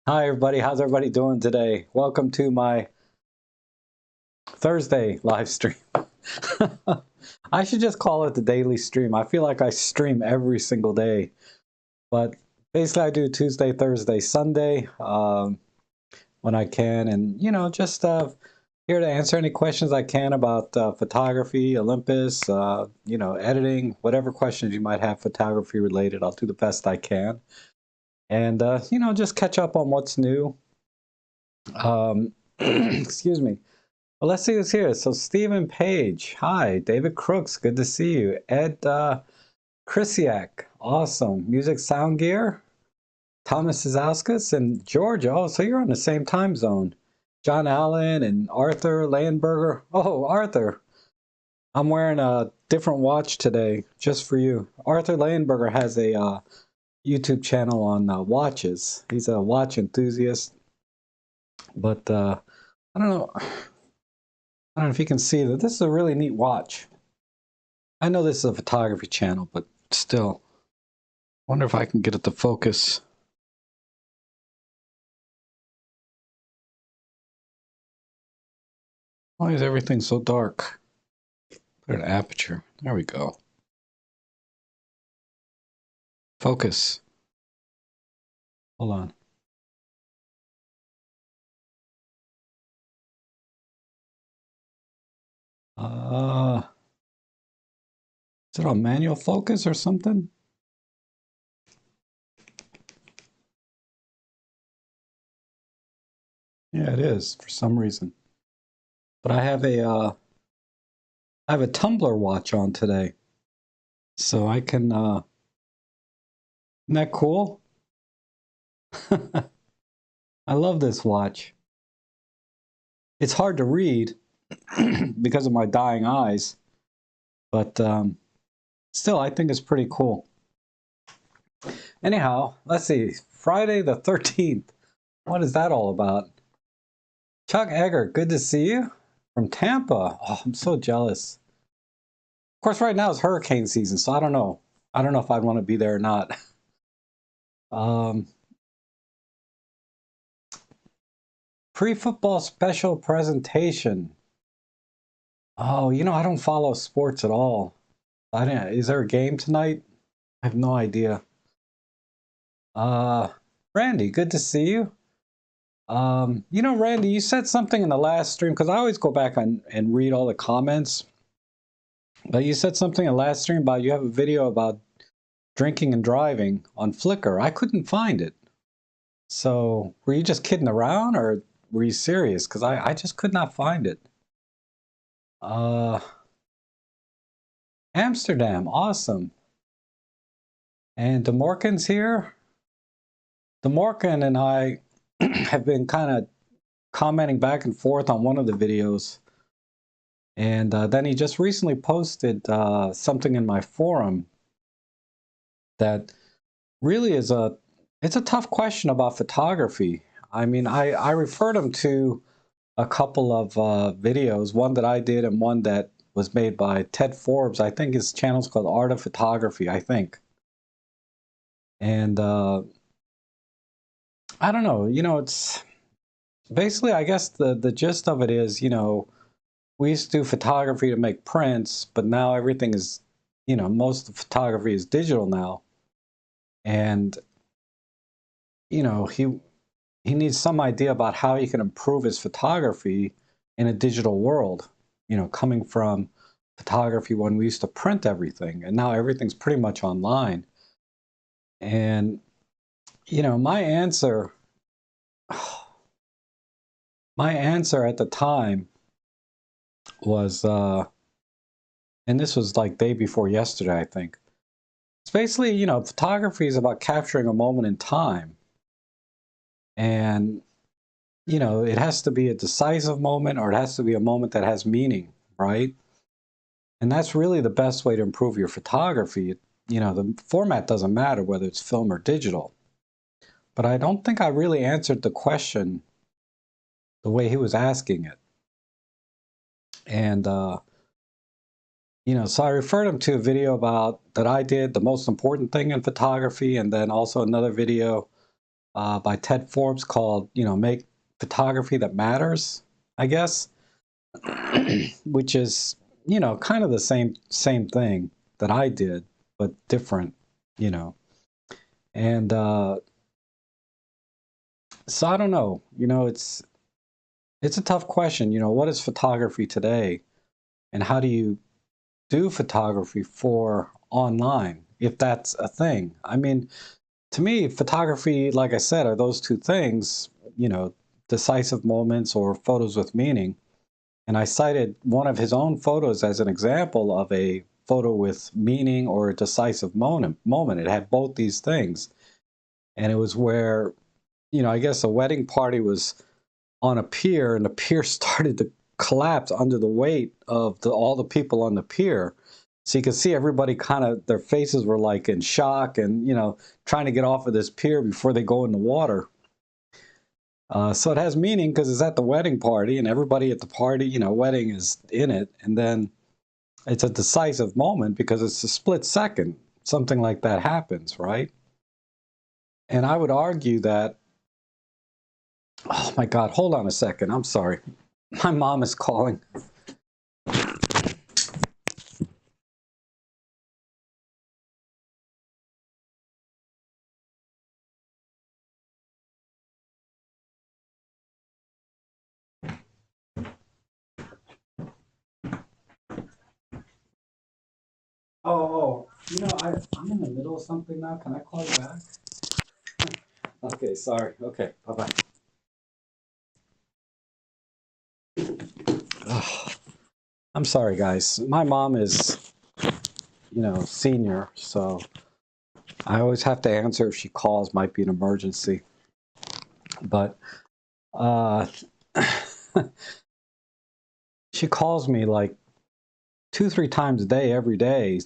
Hi everybody, how's everybody doing today? Welcome to my Thursday live stream. I should just call it the daily stream. I feel like I stream every single day, but basically I do Tuesday, Thursday, Sunday when I can, and just here to answer any questions I can about photography, Olympus, editing, whatever questions you might have photography related. I'll do the best I can, and just catch up on what's new. Excuse me. Well, let's see who's here. So Stephen Page, hi. David Crooks, good to see you. Ed Krisiak, awesome. Music Sound Gear, Thomas Zauskas, and Georgia. Oh, so you're on the same time zone. John Allen and Arthur Landberger. Oh, Arthur, I'm wearing a different watch today just for you. Arthur Landberger has a YouTube channel on watches. He's a watch enthusiast, but I don't know. I don't know if you can see that this is a really neat watch. I know this is a photography channel, but still, I wonder if I can get it to focus. Why is everything so dark? Put an aperture. There we go. Focus. Hold on. Is it on manual focus or something? Yeah, it is for some reason. But I have a tumbler watch on today, so I can. Isn't that cool? I love this watch. It's hard to read because of my dying eyes, but still, I think it's pretty cool. Anyhow, let's see. Friday the 13th. What is that all about? Chuck Egger, good to see you from Tampa. Oh, I'm so jealous. Of course, right now it's hurricane season, so I don't know. I don't know if I'd want to be there or not. Um, Pre-football special presentation. Oh, I don't follow sports at all. I didn't. Is there a game tonight? I have no idea. Uh, Randy, good to see you. Randy, you said something in the last stream because I always go back and read all the comments. But you said something in the last stream about you have a video about drinking and driving on Flickr. I couldn't find it. So were you just kidding around or were you serious? Because I just could not find it. Uh, Amsterdam, awesome. And DeMorkan's here. DeMorkan and I have been kind of commenting back and forth on one of the videos. And then he just recently posted something in my forum that really is it's a tough question about photography. I mean, I referred him to a couple of videos, one that I did and one that was made by Ted Forbes. I think his channel's called Art of Photography, I think. And I don't know, it's basically, I guess the gist of it is, we used to do photography to make prints, but now everything is, most of the photography is digital now. And, he needs some idea about how he can improve his photography in a digital world, coming from photography when we used to print everything and now everything's pretty much online. And, my answer at the time was, and this was like day before yesterday, I think. It's basically, photography is about capturing a moment in time. And, it has to be a decisive moment or it has to be a moment that has meaning, right? And that's really the best way to improve your photography. The format doesn't matter whether it's film or digital. But I don't think I really answered the question the way he was asking it. And, so I referred him to a video about that I did, the most important thing in photography, and then also another video by Ted Forbes called, Make Photography That Matters, I guess, which is, kind of the same thing that I did, but different, you know. And so I don't know, it's a tough question, what is photography today? And how do you do photography for online, if that's a thing? I mean, to me, photography, like I said, are those two things, decisive moments or photos with meaning. And I cited one of his own photos as an example of a photo with meaning or a decisive moment. It had both these things. And it was where, I guess a wedding party was on a pier, and the pier started to collapse under the weight of all the people on the pier. So you could see everybody kind of, their faces were like in shock and, trying to get off of this pier before they go in the water. So it has meaning because it's at the wedding party and everybody at the party, wedding is in it. And then it's a decisive moment because it's a split second. Something like that happens, right? And I would argue that, oh my God, hold on a second. I'm sorry. My mom is calling. Oh, I'm in the middle of something now. Can I call you back? Okay, sorry. Okay, bye-bye. I'm sorry, guys. My mom is, senior, so I always have to answer if she calls. Might be an emergency. But uh, she calls me like 2, 3 times a day, every day,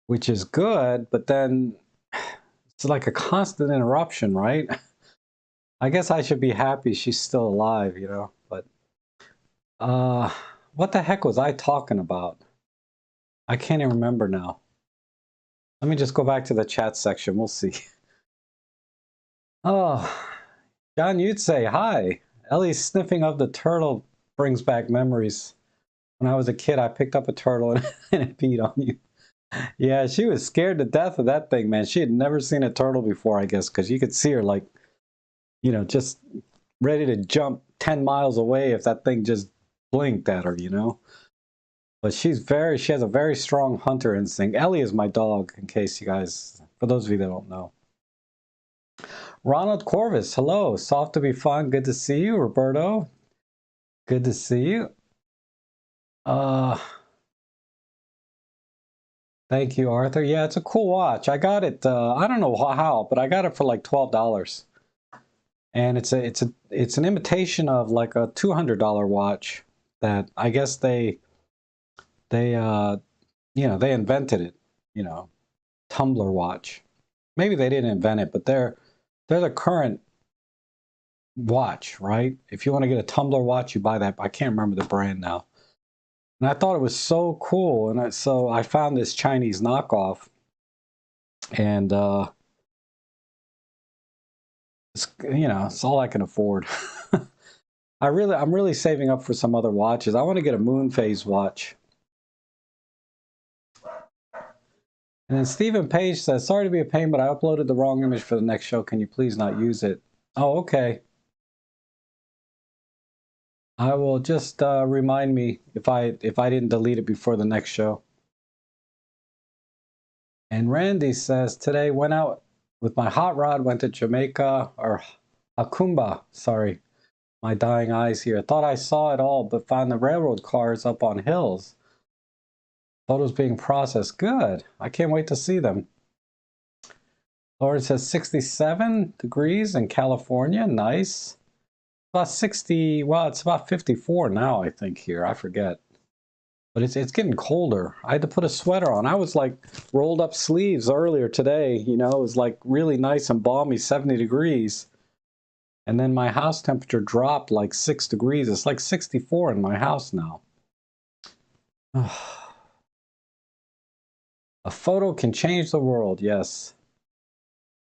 which is good, but then it's like a constant interruption, right? I guess I should be happy she's still alive, but uh, what the heck was I talking about? I can't even remember now. Let me just go back to the chat section. We'll see. Oh, John, you'd say hi. Ellie's sniffing of the turtle brings back memories. When I was a kid, I picked up a turtle and, and it peed on you. Yeah, she was scared to death of that thing, man. She had never seen a turtle before, I guess, because you could see her like, just ready to jump 10 miles away if that thing just blinked at her. But she has a very strong hunter instinct. Ellie is my dog, in case you guys, for those of you that don't know. Ronald Corvus, hello. Soft to be fun. Good to see you. Roberto, good to see you. Thank you, Arthur. Yeah, it's a cool watch. I got it. I don't know how, but I got it for like $12. And it's an imitation of like a $200 watch that I guess they invented it, tumbler watch. Maybe they didn't invent it, but they're the current watch, right? If you want to get a tumbler watch, you buy that. I can't remember the brand now. And I thought it was so cool, and so I found this Chinese knockoff, and it's all I can afford. I'm really saving up for some other watches. I want to get a moon phase watch. And then Stephen Page says, sorry to be a pain, but I uploaded the wrong image for the next show. Can you please not use it? Oh, okay. I will just remind me if I didn't delete it before the next show. And Randy says, today went out with my hot rod, went to Jamaica, or Akumba, sorry, my dying eyes here. Thought I saw it all, but found the railroad cars up on hills. Photos being processed. Good. I can't wait to see them. Lauren says 67 degrees in California. Nice. About 60, well, it's about 54 now, I think, here. I forget. But it's getting colder. I had to put a sweater on. I was like rolled up sleeves earlier today. It was like really nice and balmy, 70 degrees. And then my house temperature dropped like 6 degrees. It's like 64 in my house now. A photo can change the world, yes.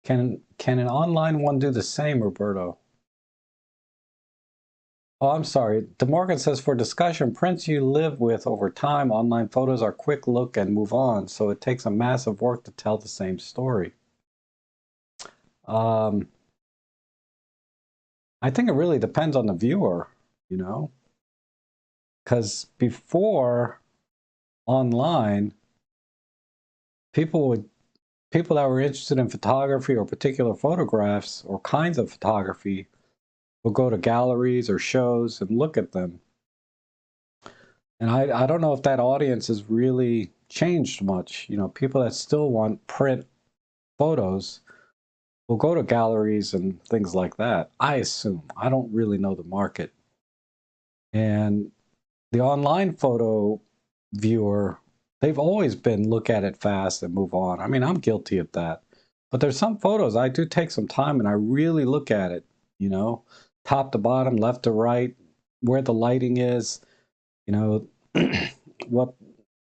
Can an online one do the same, Roberto? Oh, I'm sorry. DeMorgan says, for discussion, prints you live with over time, online photos are quick look and move on, so it takes a massive work to tell the same story. I think it really depends on the viewer, you know? Because before online, people that were interested in photography or particular photographs or kinds of photography would go to galleries or shows and look at them. And I don't know if that audience has really changed much. You know, people that still want print photos will go to galleries and things like that. I assume. I don't really know the market. And the online photo viewer, they've always been look at it fast and move on. I mean, I'm guilty of that. But there's some photos I do take some time and I really look at it, you know, top to bottom, left to right, where the lighting is, you know, what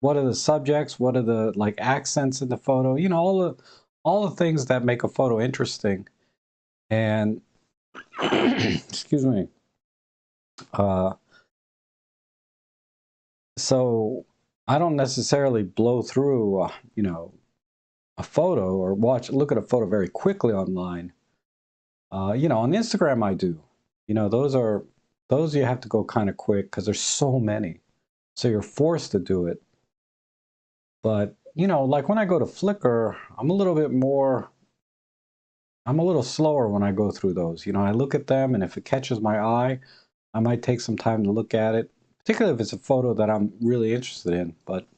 are the subjects, what are the like accents in the photo, you know, all the things that make a photo interesting. And excuse me. So I don't necessarily blow through, you know, a photo or look at a photo very quickly online. You know, on Instagram I do. You know, those you have to go kind of quick because there's so many. So you're forced to do it. But, you know, like when I go to Flickr, I'm a little slower when I go through those. You know, I look at them and if it catches my eye, I might take some time to look at it, particularly if it's a photo that I'm really interested in. But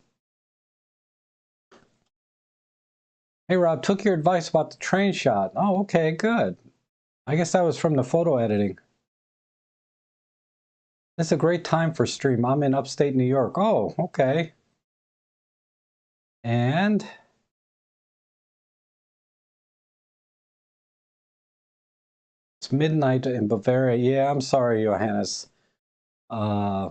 hey, Rob, took your advice about the train shot. Oh, okay, good. I guess that was from the photo editing. It's a great time for stream. I'm in upstate New York. Oh, okay. And it's midnight in Bavaria. Yeah, I'm sorry, Johannes. Uh,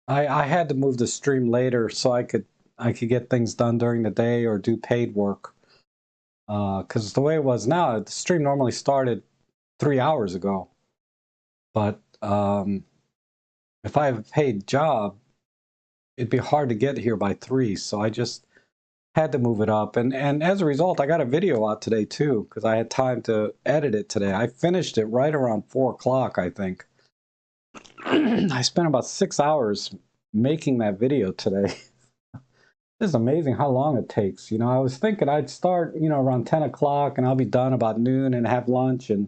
I had to move the stream later so I could get things done during the day or do paid work. Because the way it was now, the stream normally started 3 hours ago. But if I have a paid job, it'd be hard to get here by 3. So I just had to move it up. And as a result, I got a video out today too, because I had time to edit it today. I finished it right around 4 o'clock, I think. I spent about 6 hours making that video today. It's amazing how long it takes. You know, I was thinking I'd start, you know, around 10 o'clock and I'll be done about noon and have lunch and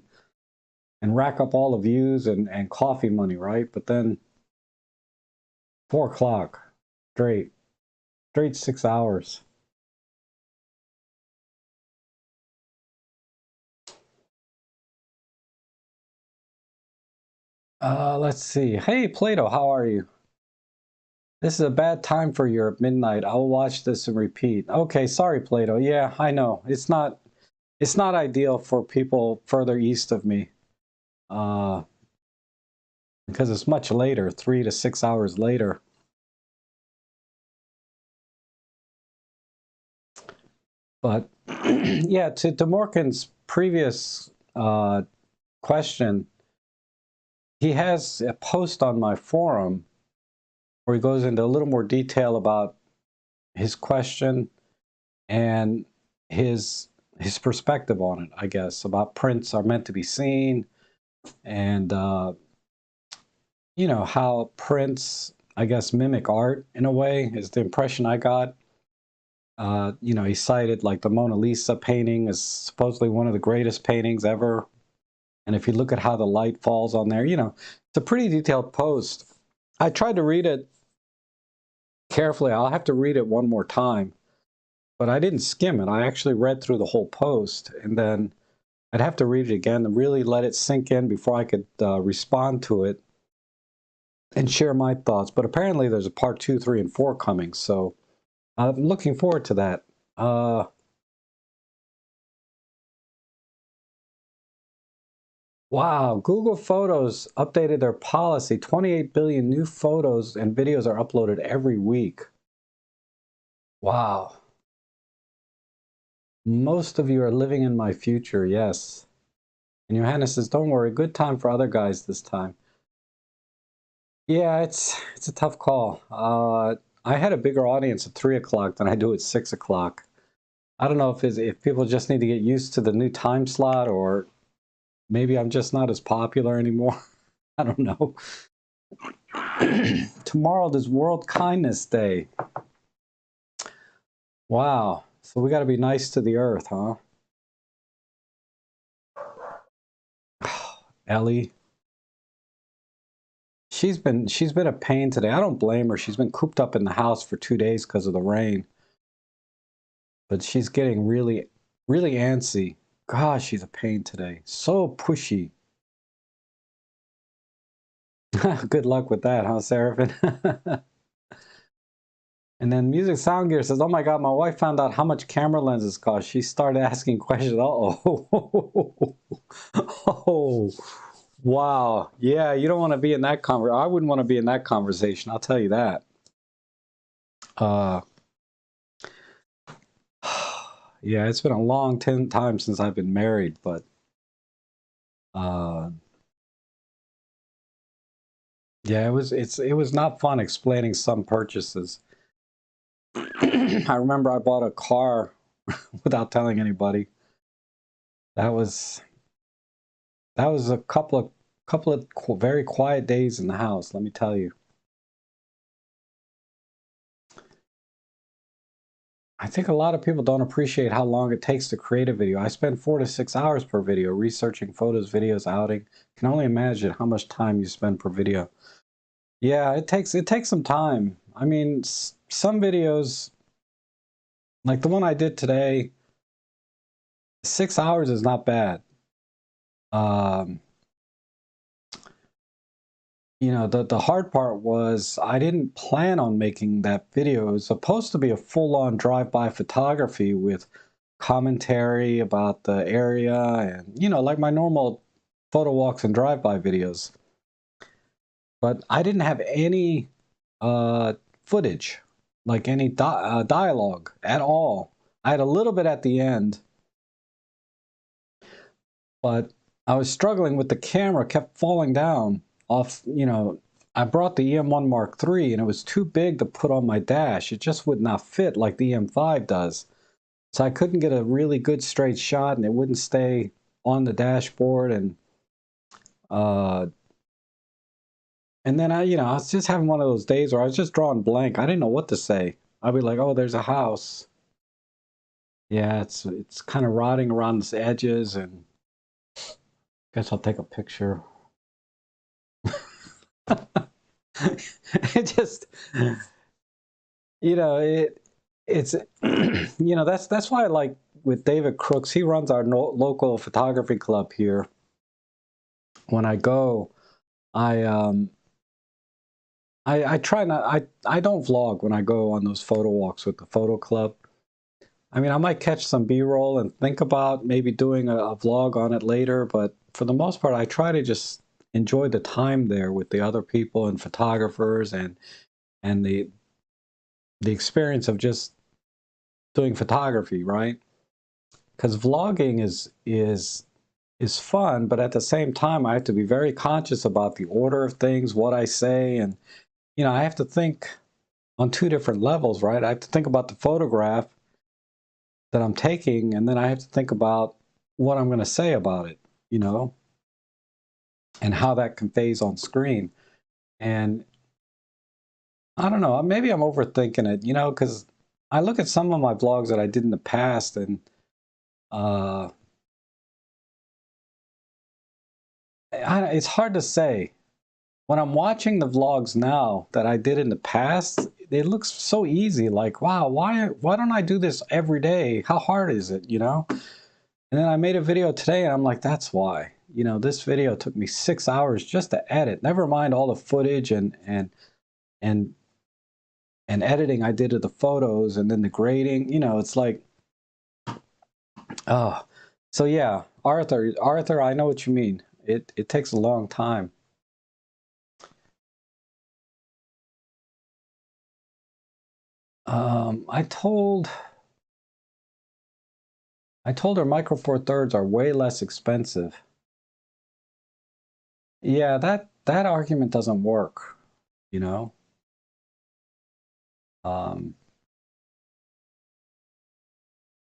rack up all the views and coffee money, right? But then 4 o'clock, straight 6 hours. Let's see. Hey, Plato, how are you? This is a bad time for Europe, midnight. I'll watch this and repeat. Okay, sorry, Plato. Yeah, I know. It's not ideal for people further east of me. Because it's much later, 3 to 6 hours later. But yeah, to Morgan's previous question, he has a post on my forum where he goes into a little more detail about his question and his perspective on it, I guess, about prints are meant to be seen and you know, how prints, I guess, mimic art in a way is the impression I got. You know, he cited like the Mona Lisa painting is supposedly one of the greatest paintings ever. And if you look at how the light falls on there, you know, it's a pretty detailed post. I tried to read it carefully. I'll have to read it one more time. But I didn't skim it. I actually read through the whole post. And then I'd have to read it again and really let it sink in before I could respond to it and share my thoughts. But apparently there's a part 2, 3, and 4 coming. So I'm looking forward to that. Wow, Google Photos updated their policy. 28 billion new photos and videos are uploaded every week. Wow. Most of you are living in my future, yes. And Johanna says, don't worry, good time for other guys this time. Yeah, it's a tough call. I had a bigger audience at 3 o'clock than I do at 6 o'clock. I don't know if people just need to get used to the new time slot, or maybe I'm just not as popular anymore. I don't know. Tomorrow is World Kindness Day. Wow. So we got to be nice to the earth, huh? Ellie. She's been a pain today. I don't blame her. She's been cooped up in the house for 2 days because of the rain. But she's getting really, really antsy. Gosh, she's a pain today. So pushy. Good luck with that, huh, Seraphin? And then Music Sound Gear says, oh my God, my wife found out how much camera lenses cost. She started asking questions. Uh-oh. Oh, wow. Yeah, you don't want to be in that conversation. I wouldn't want to be in that conversation. I'll tell you that. Uh, yeah, it's been a long 10 times since I've been married, but uh, yeah, it was not fun explaining some purchases. I remember I bought a car without telling anybody. That was a couple of very quiet days in the house, let me tell you. I think a lot of people don't appreciate how long it takes to create a video. I spend 4 to 6 hours per video researching photos, videos, outing. Can only imagine how much time you spend per video. Yeah, it takes some time. I mean, some videos, like the one I did today, 6 hours is not bad. Um, you know, the hard part was I didn't plan on making that video. It was supposed to be a full-on drive-by photography with commentary about the area and, you know, like my normal photo walks and drive-by videos. But I didn't have any footage, like any dialogue at all. I had a little bit at the end, but I was struggling with the camera, kept falling down off, you know. I brought the EM1 Mark III and it was too big to put on my dash. It just would not fit like the EM5 does. So I couldn't get a really good straight shot and it wouldn't stay on the dashboard. Uh, and then you know, I was just having one of those days where I was just drawing blank. I didn't know what to say. I'd be like, oh, there's a house. Yeah, it's kind of rotting around its edges, and guess I'll take a picture. It just, you know, it's you know, that's why I like with David Crooks. He runs our local photography club here. When I go, I I try not I don't vlog when I go on those photo walks with the photo club. I mean, I might catch some B-roll and think about maybe doing a vlog on it later, but for the most part, I try to just enjoy the time there with the other people and photographers and the experience of just doing photography, right? Because vlogging is fun, but at the same time, I have to be very conscious about the order of things, what I say, and you know, I have to think on two different levels, right? I have to think about the photograph that I'm taking, and then I have to think about what I'm going to say about it, you know, and how that conveys on screen. And I don't know, maybe I'm overthinking it, you know, because I look at some of my vlogs that I did in the past, and uh, it's hard to say. When I'm watching the vlogs now that I did in the past, it looks so easy. Like, wow, why don't I do this every day? How hard is it, you know? And then I made a video today and I'm like, that's why. You know, this video took me 6 hours just to edit. Never mind all the footage and and editing I did of the photos and then the grading. You know, it's like, oh. So yeah, Arthur, I know what you mean. It takes a long time. I told I told her Micro Four Thirds are way less expensive. Yeah, that argument doesn't work, you know? Um,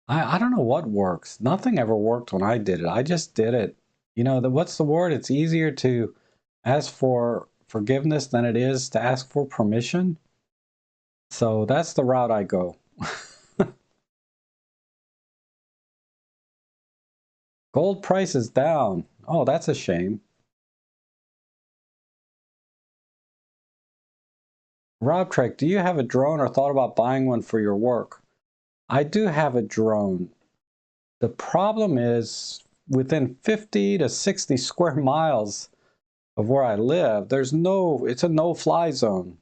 I don't know what works. Nothing ever worked when I did it. I just did it. You know, what's the word? It's easier to ask for forgiveness than it is to ask for permission. So that's the route I go. Gold price is down. Oh, that's a shame. Robtrek, do you have a drone or thought about buying one for your work? I do have a drone. The problem is within 50 to 60 square miles of where I live, it's a no-fly zone.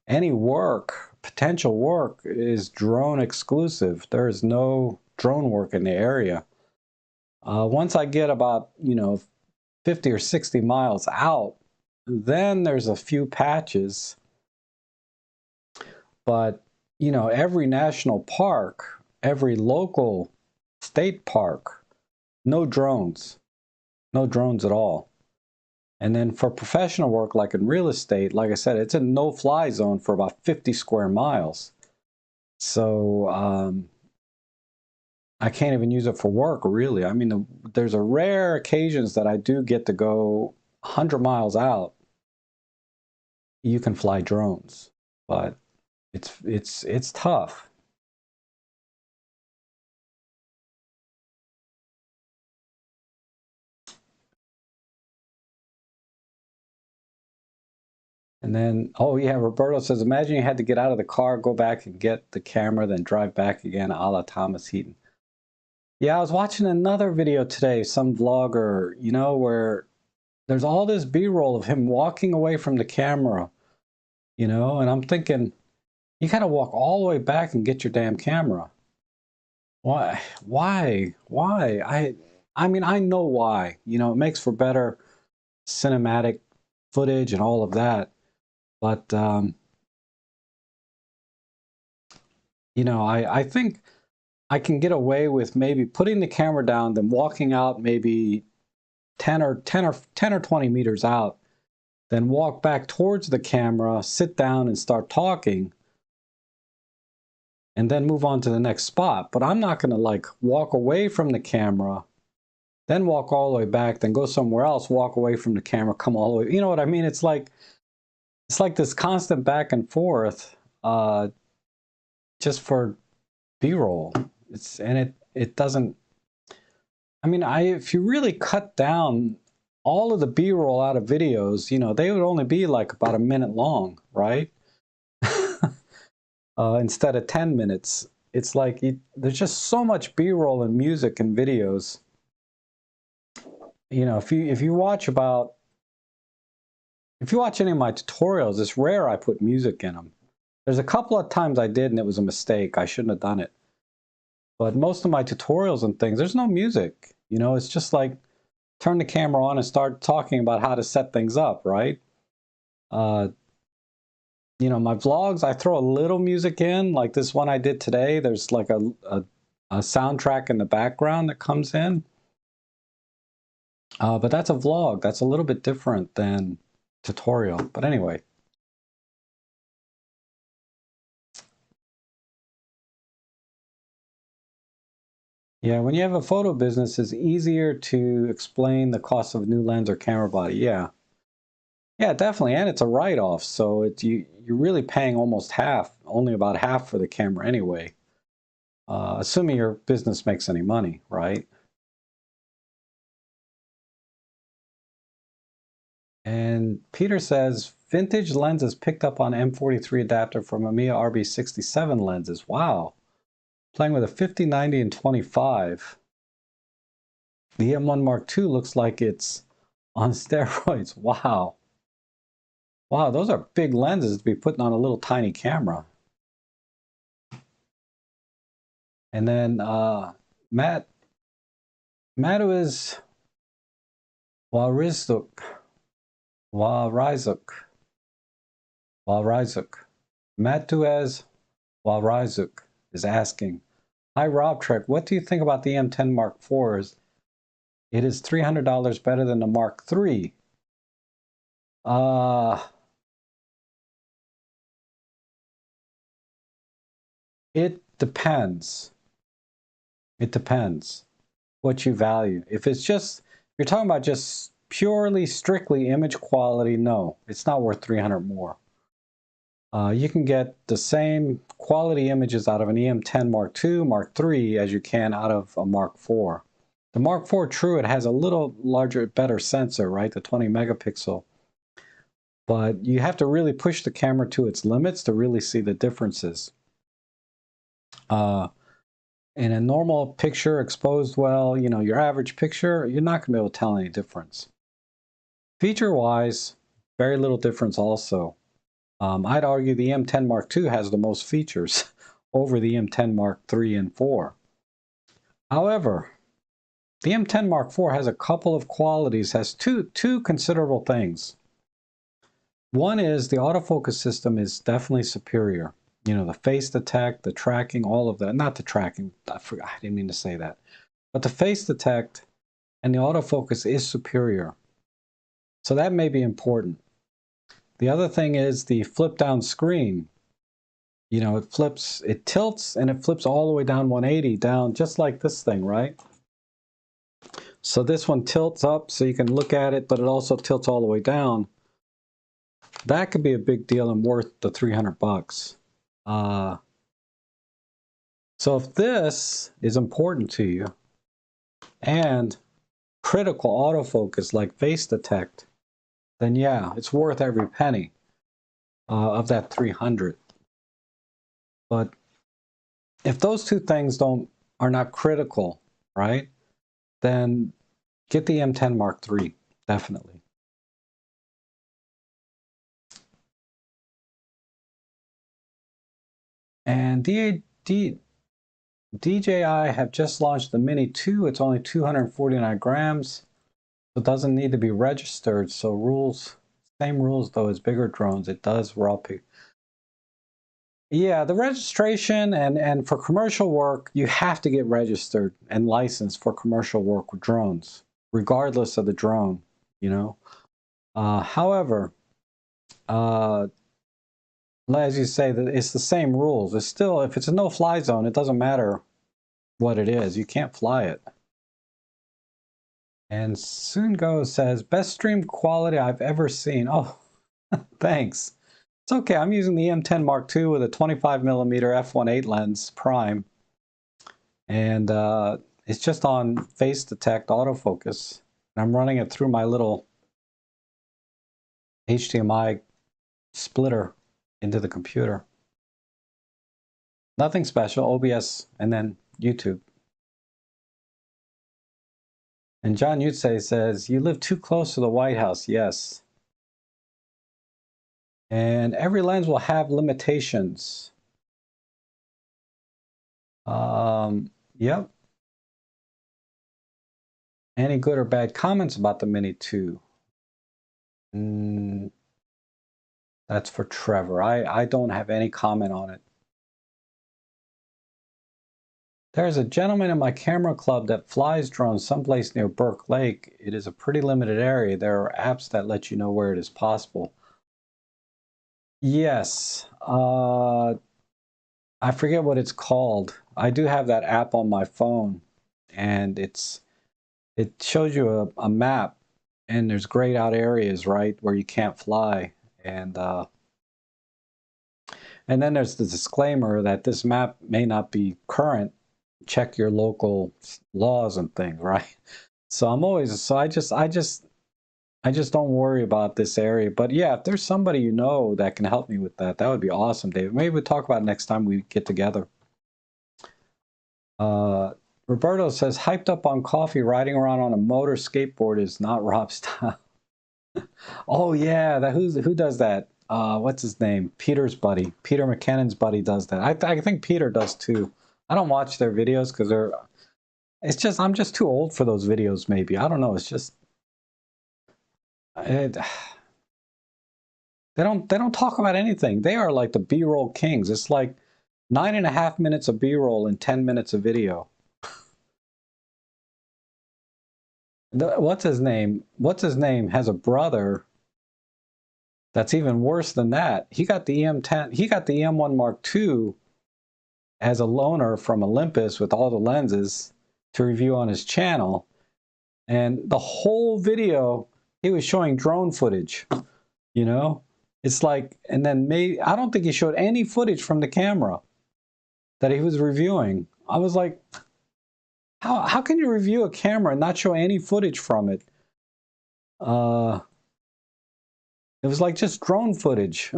Any work, potential work is drone exclusive. There is no drone work in the area. Once I get about, 50 or 60 miles out, then there's a few patches. But, every national park, every local state park, no drones at all. And then for professional work, like in real estate, like I said, it's a no-fly zone for about 50 square miles. So I can't even use it for work, really. I mean, there's a rare occasions that I do get to go 100 miles out. You can fly drones, but it's tough. And then, oh yeah, Roberto says, imagine you had to get out of the car, go back and get the camera, then drive back again, a la Thomas Heaton. Yeah, I was watching another video today, some vlogger, where there's all this B-roll of him walking away from the camera, and I'm thinking, you gotta walk all the way back and get your damn camera. Why? Why? I mean, I know why. It makes for better cinematic footage and all of that. But, I think I can get away with maybe putting the camera down, then walking out maybe 10 or 20 meters out, then walk back towards the camera, sit down and start talking, and then move on to the next spot. But I'm not going to like walk away from the camera, then walk all the way back, then go somewhere else, walk away from the camera, come all the way. You know what I mean? It's like this constant back and forth, just for B-roll. It doesn't. I mean, if you really cut down all of the B-roll out of videos, they would only be like about a minute long, right? Instead of 10 minutes. It's like there's just so much B-roll and music and videos. If you watch any of my tutorials, it's rare I put music in them. There's a couple of times I did and it was a mistake. I shouldn't have done it. But most of my tutorials and things, there's no music. It's just like turn the camera on and start talking about how to set things up, right? My vlogs, I throw a little music in, like this one I did today. There's like a soundtrack in the background that comes in. But that's a vlog. That's a little bit different than tutorial. But anyway. Yeah, when you have a photo business, it's easier to explain the cost of a new lens or camera body. Yeah. Yeah, definitely. And it's a write-off. So you're really paying almost half, only about half for the camera anyway. Assuming your business makes any money, right? And Peter says, vintage lenses picked up on M43 adapter from Mamiya RB67 lenses. Wow. Playing with a 50, 90, and 25. The M1 Mark II looks like it's on steroids. Wow. Wow, those are big lenses to be putting on a little tiny camera. And then Matt is Warizuk. Matuez Walrizuk is asking, Hi, robtrek. What do you think about the M10 Mark IVs? It is $300 better than the Mark III. It depends. It depends what you value. If it's just, you're talking about just purely, strictly image quality, no, it's not worth 300 more. You can get the same quality images out of an EM10 Mark II, Mark III as you can out of a Mark IV. The Mark IV, true, it has a little larger, better sensor, right? The 20 megapixel. But you have to really push the camera to its limits to really see the differences. In a normal picture exposed well, you know, your average picture, you're not going to be able to tell any difference. Feature-wise, very little difference also. I'd argue the M10 Mark II has the most features over the M10 Mark III and IV. However, the M10 Mark IV has a couple of qualities, has two considerable things. One is the autofocus system is definitely superior. You know, the face detect, the tracking, all of that. Not the tracking, I didn't mean to say that. But the face detect and the autofocus is superior. So that may be important. The other thing is the flip down screen. You know, it tilts and it flips all the way down 180 down, just like this thing, right? So this one tilts up so you can look at it, but it also tilts all the way down. That could be a big deal and worth the 300 bucks. So if this is important to you and critical autofocus like face detect, then yeah, it's worth every penny of that 300. But if those two things are not critical, right, then get the M10 Mark III, definitely. And DJI have just launched the Mini 2. It's only 249 grams. So it doesn't need to be registered. So rules, same rules though as bigger drones. It does raw pic. Yeah, the registration and for commercial work, you have to get registered and licensed for commercial work with drones, regardless of the drone, you know. However, as you say, that it's the same rules. It's still, if it's a no-fly zone, it doesn't matter what it is. You can't fly it. And Soon Go says, best stream quality I've ever seen. Oh, thanks. It's okay. I'm using the M10 Mark II with a 25mm f1.8 lens prime. And it's just on face detect autofocus. And I'm running it through my little HDMI splitter into the computer. Nothing special, OBS, and then YouTube. And John Yutse says, you live too close to the White House. Yes. And every lens will have limitations. Yep. Any good or bad comments about the Mini 2? That's for Trevor. I don't have any comment on it. There's a gentleman in my camera club that flies drones someplace near Burke Lake. It is a pretty limited area. There are apps that let you know where it is possible. Yes. I forget what it's called. I do have that app on my phone, and it shows you a map, and there's grayed out areas, right, where you can't fly. And then there's the disclaimer that this map may not be current. Check your local laws and things, right? So I just don't worry about this area. But yeah, if there's somebody you know that can help me with that, that would be awesome, David. Maybe we'll talk about it next time we get together. Roberto says, hyped up on coffee, riding around on a motor skateboard is not Rob style. Oh yeah, who does that? What's his name? Peter's buddy. Peter McKinnon's buddy does that. I think Peter does too. I don't watch their videos because I'm just too old for those videos maybe. I don't know. It's just they don't talk about anything. They are like the B-roll kings. It's like 9.5 minutes of B-roll and 10 minutes of video. What's his name? What's his name has a brother that's even worse than that. He got the EM10, he got the EM1 Mark II as a loaner from Olympus with all the lenses to review on his channel. And the whole video, he was showing drone footage, you know? It's like, and then maybe, I don't think he showed any footage from the camera that he was reviewing. I was like, how can you review a camera and not show any footage from it? It was like just drone footage.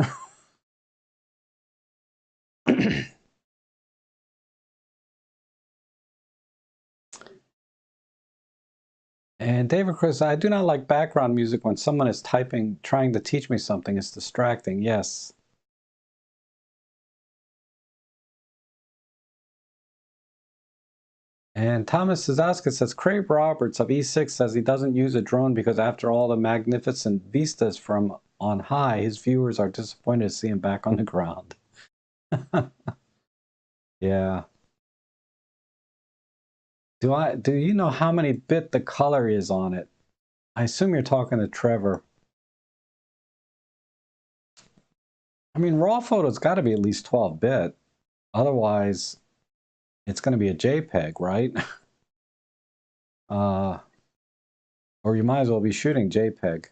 And David Chris, I do not like background music when someone is typing, trying to teach me something. It's distracting. Yes. And Thomas Sazowska says, Craig Roberts of E6 says he doesn't use a drone because after all the magnificent vistas from on high, his viewers are disappointed to see him back on the ground. Yeah. Do you know how many bit the color is on it? I assume you're talking to Trevor. I mean, raw photo's got to be at least 12-bit. Otherwise, it's going to be a JPEG, right? Or you might as well be shooting JPEG.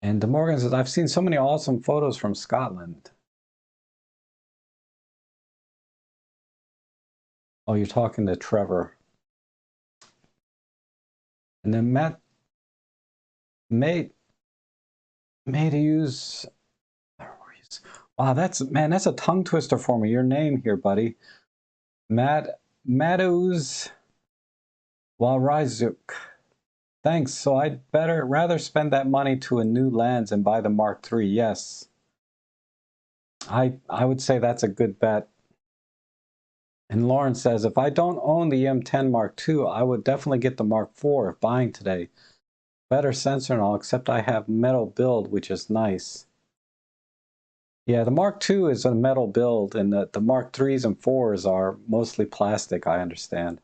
And DeMorgan says, I've seen so many awesome photos from Scotland. Oh, you're talking to Trevor. And then Matt made to use. Wow, that's a tongue twister for me. Your name here, buddy. Matuz Walrizuk. Thanks. So I'd rather spend that money to a new lens and buy the Mark III. Yes. I would say that's a good bet. And Lauren says, if I don't own the M10 Mark II, I would definitely get the Mark IV if buying today. Better sensor and all, except I have metal build, which is nice. Yeah, the Mark II is a metal build, and the Mark IIIs and IVs are mostly plastic, I understand.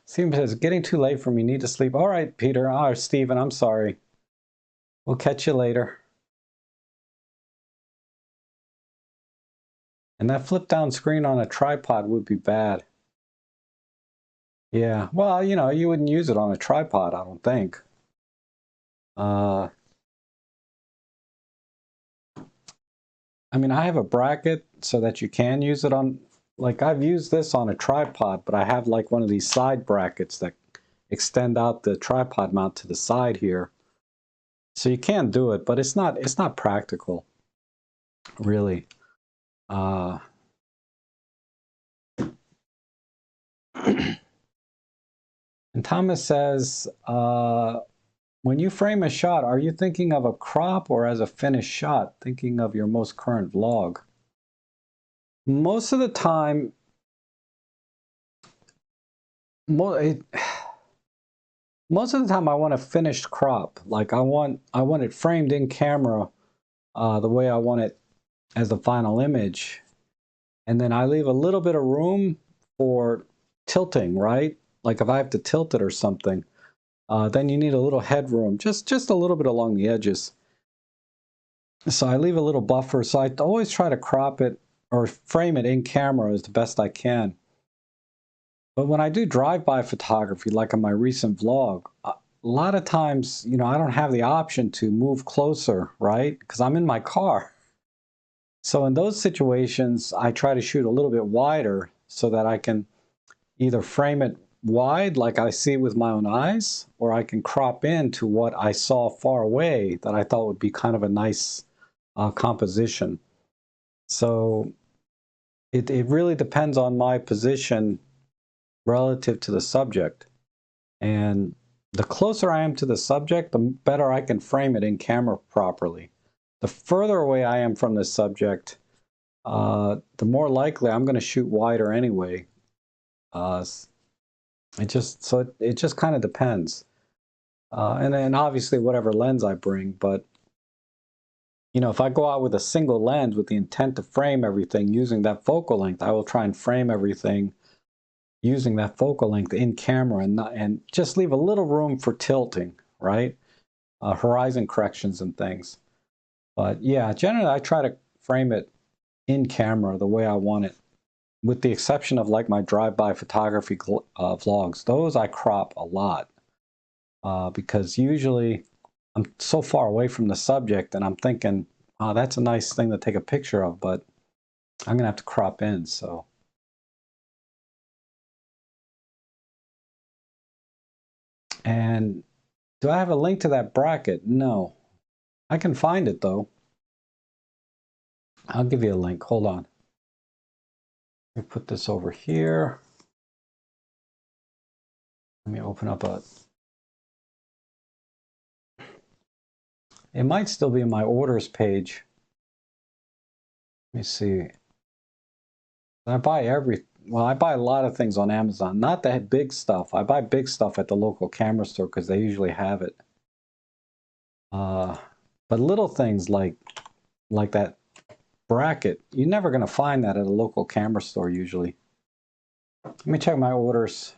Steven says, getting too late for me, need to sleep. All right, Peter, or Steven, I'm sorry. We'll catch you later. And that flip down screen on a tripod would be bad. Yeah, well, you know, you wouldn't use it on a tripod, I don't think. I mean, I have a bracket so that you can use it on, like I've used this on a tripod, but I have like one of these side brackets that extend out the tripod mount to the side here. So you can do it, but it's not practical, really. And Thomas says, when you frame a shot, are you thinking of a crop or as a finished shot? Thinking of your most current vlog? Most of the time, most of the time I want a finished crop. Like I want it framed in camera the way I want it as the final image. And then I leave a little bit of room for tilting, right? Like if I have to tilt it or something, then you need a little headroom, just a little bit along the edges. So I leave a little buffer. So I always try to crop it or frame it in camera as the best I can. But when I do drive-by photography, like on my recent vlog, a lot of times, you know, I don't have the option to move closer, right? Because I'm in my car. So in those situations, I try to shoot a little bit wider so that I can either frame it wide like I see with my own eyes, or I can crop into what I saw far away that I thought would be kind of a nice composition. So it really depends on my position relative to the subject. And the closer I am to the subject, the better I can frame it in camera properly. The further away I am from the subject, the more likely I'm going to shoot wider anyway. It just kind of depends. And then obviously whatever lens I bring, but you know, if I go out with a single lens with the intent to frame everything using that focal length, I will try and frame everything using that focal length in camera and just leave a little room for tilting, right? Horizon corrections and things. But yeah, generally I try to frame it in camera the way I want it, with the exception of like my drive-by photography vlogs. Those I crop a lot because usually I'm so far away from the subject and I'm thinking, oh, that's a nice thing to take a picture of, but I'm gonna have to crop in, so. And do I have a link to that bracket? No. I can find it though. I'll give you a link. Hold on. Let me put this over here. Let me open up a... It might still be in my orders page. Let me see. I buy I buy a lot of things on Amazon. Not that big stuff. I buy big stuff at the local camera store because they usually have it. But little things like that bracket, you're never going to find that at a local camera store usually. Let me check my orders.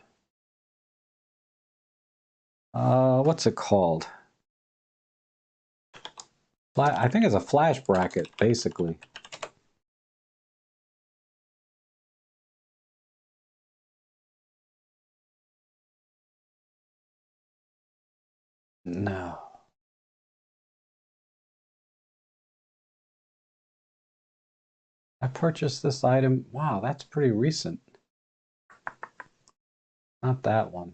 What's it called? I think it's a flash bracket, basically. No. I purchased this item. Wow, that's pretty recent. Not that one.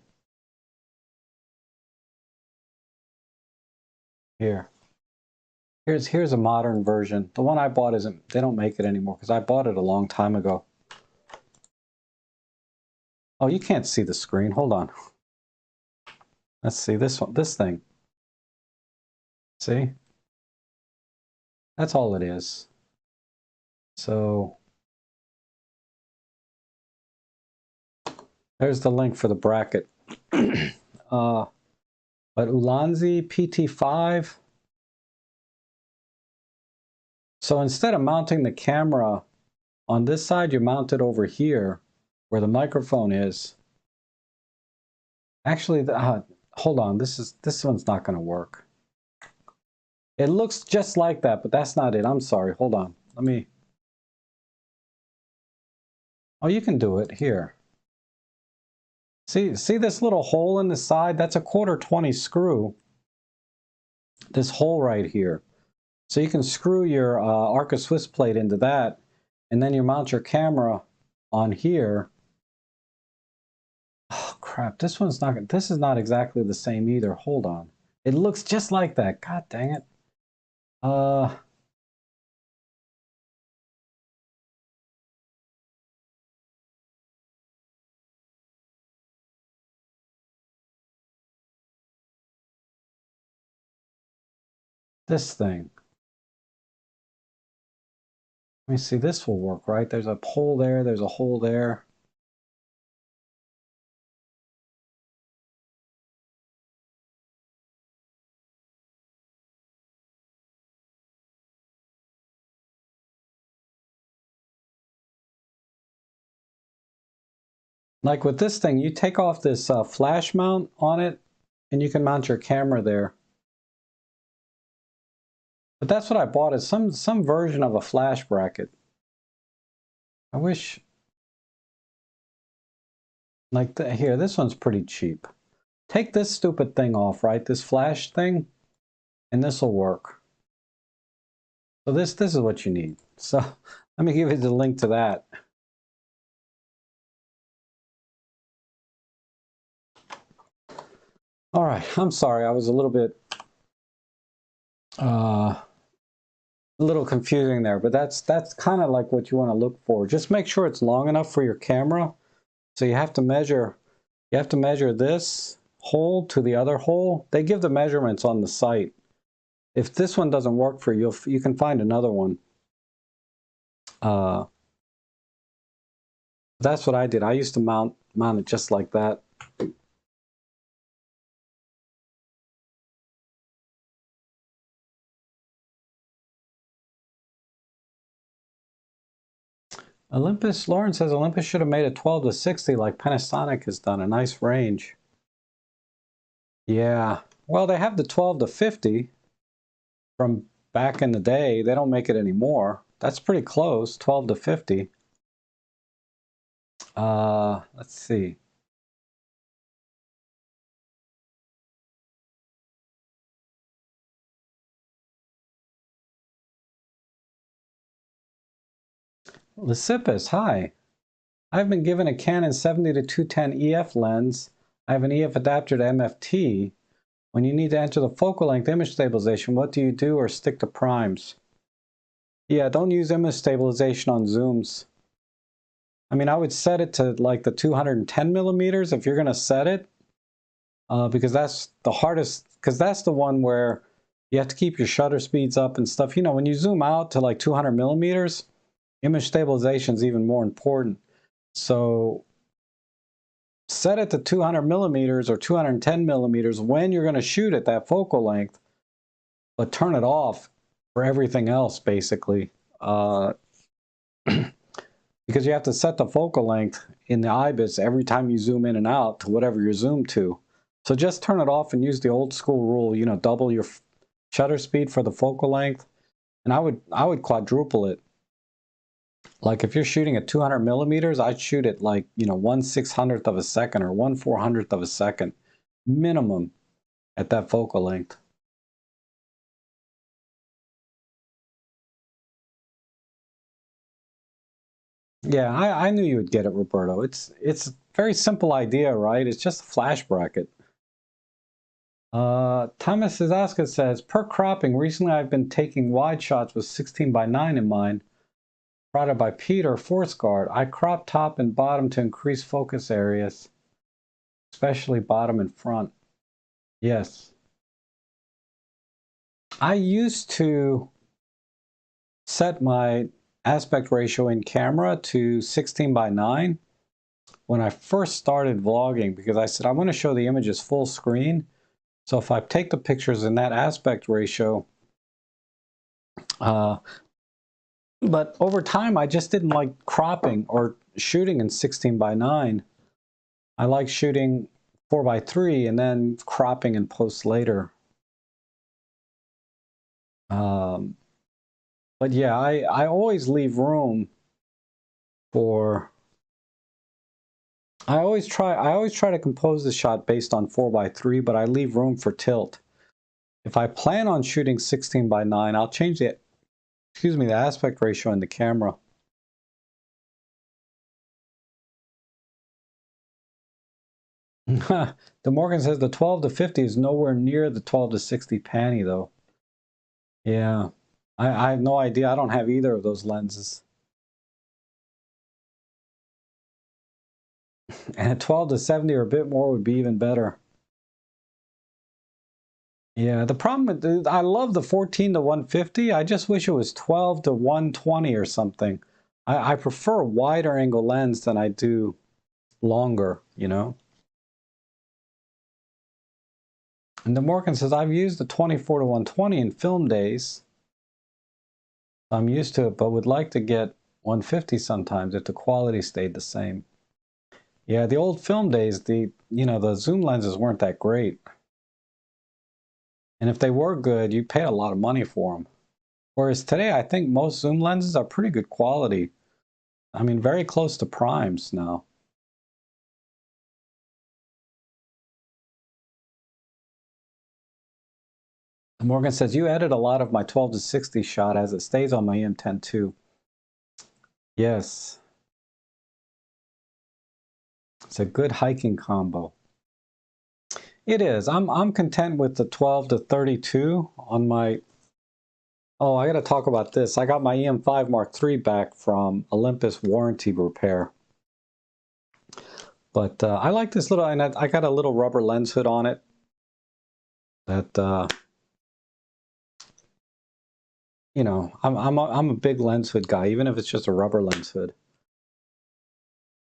Here. Here's a modern version. The one I bought isn't, they don't make it anymore because I bought it a long time ago. Oh, you can't see the screen. Hold on. Let's see this one, this thing. See? That's all it is. So there's the link for the bracket. But Ulanzi PT5. So instead of mounting the camera on this side, you mount it over here where the microphone is. Actually, hold on. This one's not going to work. It looks just like that, but that's not it. I'm sorry. Hold on. Let me. Oh, you can do it here. See this little hole in the side? That's a 1/4-20 screw. This hole right here. So you can screw your Arca Swiss plate into that, and then you mount your camera on here. Oh crap! This is not exactly the same either. Hold on. It looks just like that. God dang it. This thing. Let me see, this will work, right? There's a hole there, there's a hole there. Like with this thing, you take off this flash mount on it, and you can mount your camera there. But that's what I bought, is some version of a flash bracket. I wish, like here, this one's pretty cheap. Take this stupid thing off, right? This flash thing, and this will work. So this is what you need. So let me give you the link to that. All right, I'm sorry, I was a little confusing there, but that's kind of like what you want to look for. Just make sure it's long enough for your camera. So you have to measure this hole to the other hole. They give the measurements on the site. If this one doesn't work for you, you can find another one. That's what I did. I used to mount it just like that. Olympus, Lauren says Olympus should have made a 12 to 60 like Panasonic has done, a nice range. Yeah, well, they have the 12 to 50 from back in the day. They don't make it anymore. That's pretty close, 12 to 50. Let's see. Lysippus, hi. I've been given a Canon 70 to 210 EF lens. I have an EF adapter to MFT. When you need to enter the focal length image stabilization, what do you do, or stick to primes? Yeah, don't use image stabilization on zooms. I mean, I would set it to like the 210 millimeters if you're going to set it, because that's the hardest, because that's the one where you have to keep your shutter speeds up and stuff. You know, when you zoom out to like 200 millimeters, image stabilization is even more important. So set it to 200 millimeters or 210 millimeters when you're going to shoot at that focal length, but turn it off for everything else, basically. Because you have to set the focal length in the IBIS every time you zoom in and out to whatever you're zoomed to. So just turn it off and use the old school rule, you know, double your shutter speed for the focal length. And I would quadruple it. Like if you're shooting at 200 millimeters, I'd shoot it like, you know, 1/600th of a second or 1/400th of a second minimum at that focal length. Yeah, I knew you would get it, Roberto. It's a very simple idea, right? It's just a flash bracket. Thomas Zazaska says, per cropping, recently I've been taking wide shots with 16:9 in mind, prodded by Peter Forsgaard. I crop top and bottom to increase focus areas, especially bottom and front. Yes. I used to set my aspect ratio in camera to 16:9 when I first started vlogging, because I said I want to show the images full screen. So if I take the pictures in that aspect ratio, but over time I just didn't like cropping or shooting in 16:9. I like shooting 4:3 and then cropping in post later. But yeah, I always leave room for, I always try to compose the shot based on 4:3, but I leave room for tilt. If I plan on shooting 16:9, I'll change the aspect ratio in the camera. De Morgan says the 12 to 50 is nowhere near the 12 to 60 Panny though. Yeah, I have no idea. I don't have either of those lenses. And a 12 to 70 or a bit more would be even better. Yeah, the problem with I love the 14 to 150. I just wish it was 12 to 120 or something. I prefer a wider angle lens than I do longer, you know? And De Morgan says, I've used the 24 to 120 in film days. I'm used to it, but would like to get 150 sometimes if the quality stayed the same. Yeah, the old film days, the zoom lenses weren't that great. And if they were good, you paid a lot of money for them. Whereas today, I think most zoom lenses are pretty good quality. I mean, very close to primes now. Morgan says, you edit a lot of my 12 to 60 shot as it stays on my EM10 too. Yes. It's a good hiking combo. It is. I'm content with the 12 to 32 on my... Oh, I got to talk about this. I got my EM5 Mark III back from Olympus warranty repair. But I like this little, and I got a little rubber lens hood on it that, you know, I'm a big lens hood guy, even if it's just a rubber lens hood.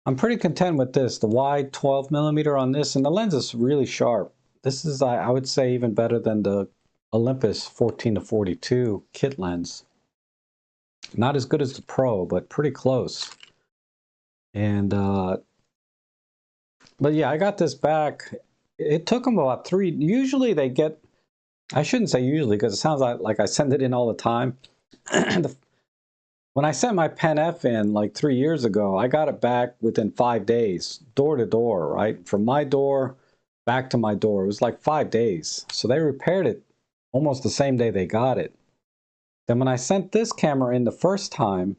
I'm pretty content with this, the wide 12 millimeter on this, and the lens is really sharp. This is, I would say, even better than the Olympus 14 to 42 kit lens. Not as good as the Pro, but pretty close. And but yeah, I got this back. It took them about usually they get, I shouldn't say usually because it sounds like I send it in all the time. When I sent my Pen F in like 3 years ago, I got it back within 5 days, door to door, right? From my door back to my door. It was like 5 days. So they repaired it almost the same day they got it. Then when I sent this camera in the first time,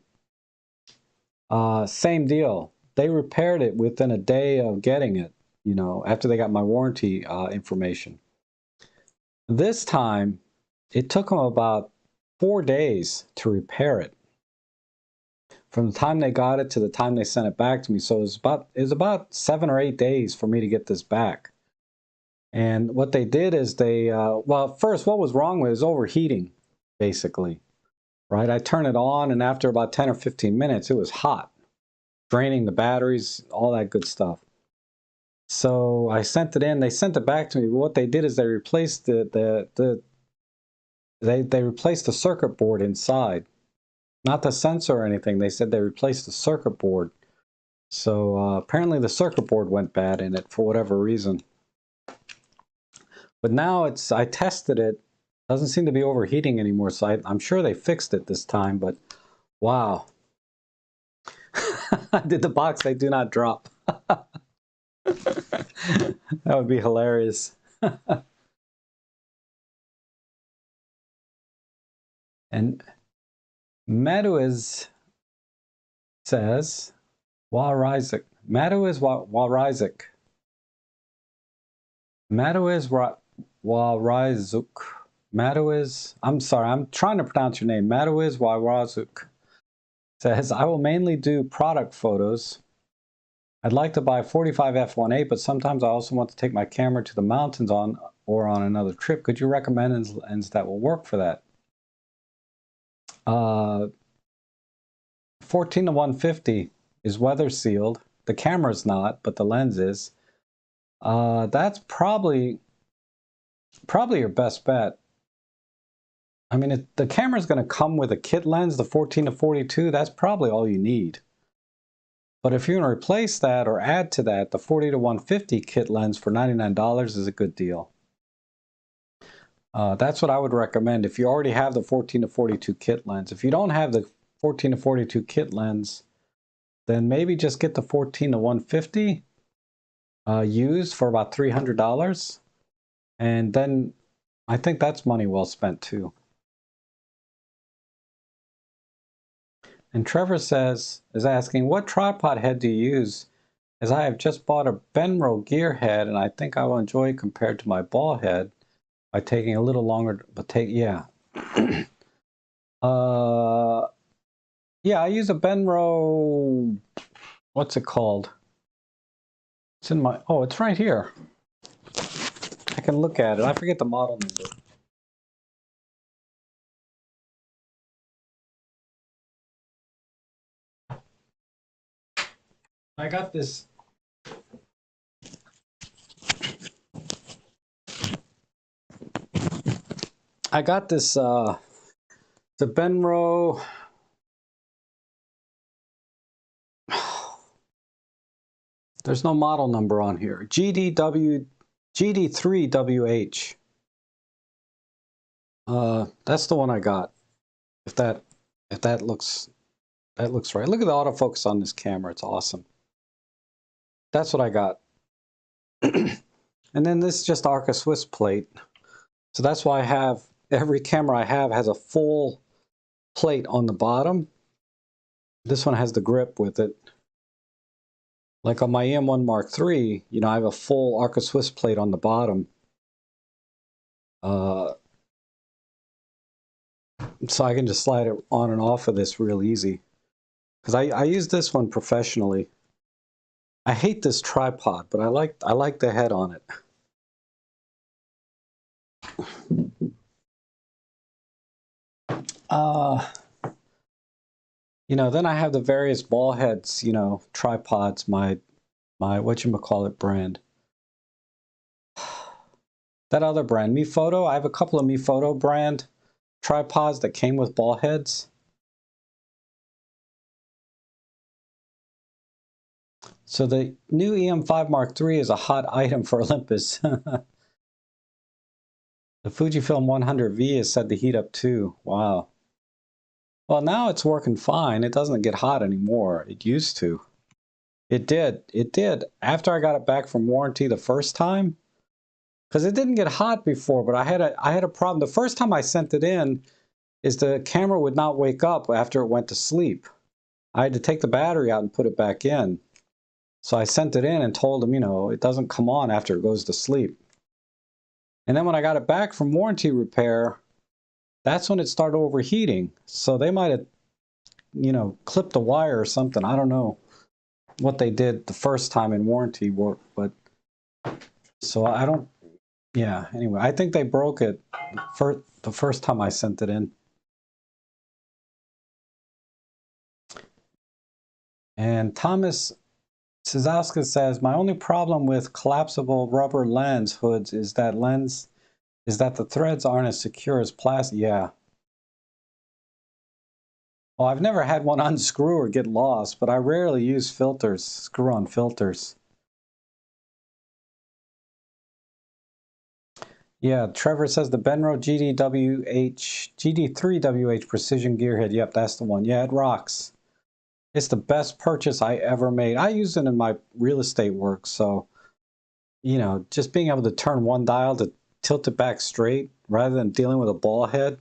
same deal. They repaired it within a day of getting it, after they got my warranty information. This time, it took them about 4 days to repair it. From the time they got it to the time they sent it back to me. So it was about 7 or 8 days for me to get this back. And what they did is well, first, what was wrong with it was overheating, basically, right? I turned it on, and after about 10 or 15 minutes, it was hot, draining the batteries, all that good stuff. So I sent it in. They sent it back to me. But what they did is they replaced they replaced the circuit board inside. Not the sensor or anything. They said they replaced the circuit board. So apparently the circuit board went bad in it for whatever reason. But now I tested it. Doesn't seem to be overheating anymore. So I'm sure they fixed it this time. But wow. Did the box they do not drop. That would be hilarious. And Meadows says, Walrizik. Meadows Walrizik. Meadows Walrizuk. Meadows, I'm sorry, I'm trying to pronounce your name. Meadows Walrizuk says, I will mainly do product photos. I'd like to buy a 45 f1.8, but sometimes I also want to take my camera to the mountains or on another trip. Could you recommend lenses that will work for that? 14 to 150 is weather sealed. The camera's not, but the lens is. That's probably your best bet. I mean, the camera's going to come with a kit lens, the 14 to 42. That's probably all you need. But if you're going to replace that or add to that, the 40 to 150 kit lens for $99 is a good deal. That's what I would recommend if you already have the 14 to 42 kit lens. If you don't have the 14 to 42 kit lens, then maybe just get the 14 to 150 used for about $300. And then I think that's money well spent too. And Trevor is asking, what tripod head do you use? As I have just bought a Benro gear head, and I think I will enjoy it compared to my ball head by taking a little longer, yeah. Yeah, I use a Benro, what's it called? It's in my, oh, it's right here. I can look at it. I forget the model number. I got this. The Benro. There's no model number on here. GD3WH. That's the one I got. If that looks right. Look at the autofocus on this camera. It's awesome. That's what I got. And then this is just Arca Swiss plate. So that's why every camera I have has a full plate on the bottom. This one has the grip with it. Like on my EM1 Mark III, I have a full Arca Swiss plate on the bottom. So I can just slide it on and off of this real easy. Because I use this one professionally. I hate this tripod, but I like the head on it. Then I have the various ball heads, tripods, my whatchamacallit brand. That other brand, MePhoto, I have a couple of MePhoto brand tripods that came with ball heads. So the new EM5 Mark III is a hot item for Olympus. The Fujifilm 100V is said to heat up too. Wow. Well, now it's working fine. It doesn't get hot anymore. It used to. It did. It did. After I got it back from warranty the first time, because it didn't get hot before, but I had a problem. The first time I sent it in, is the camera would not wake up after it went to sleep. I had to take the battery out and put it back in. So I sent it in and told them, you know, it doesn't come on after it goes to sleep. And then when I got it back from warranty repair, that's when it started overheating. So they might have, you know, clipped the wire or something. I don't know what they did the first time in warranty work, but so I don't, yeah, anyway, I think they broke it for the first time I sent it in. And Thomas Sizowska says, my only problem with collapsible rubber lens hoods is that the threads aren't as secure as plastic. Yeah. Well, I've never had one unscrew or get lost, but I rarely use filters, screw-on filters. Yeah, Trevor says the Benro GD3WH Precision Gearhead. Yep, that's the one. Yeah, it rocks. It's the best purchase I ever made. I use it in my real estate work, so, you know, just being able to turn one dial to tilt it back straight rather than dealing with a ball head,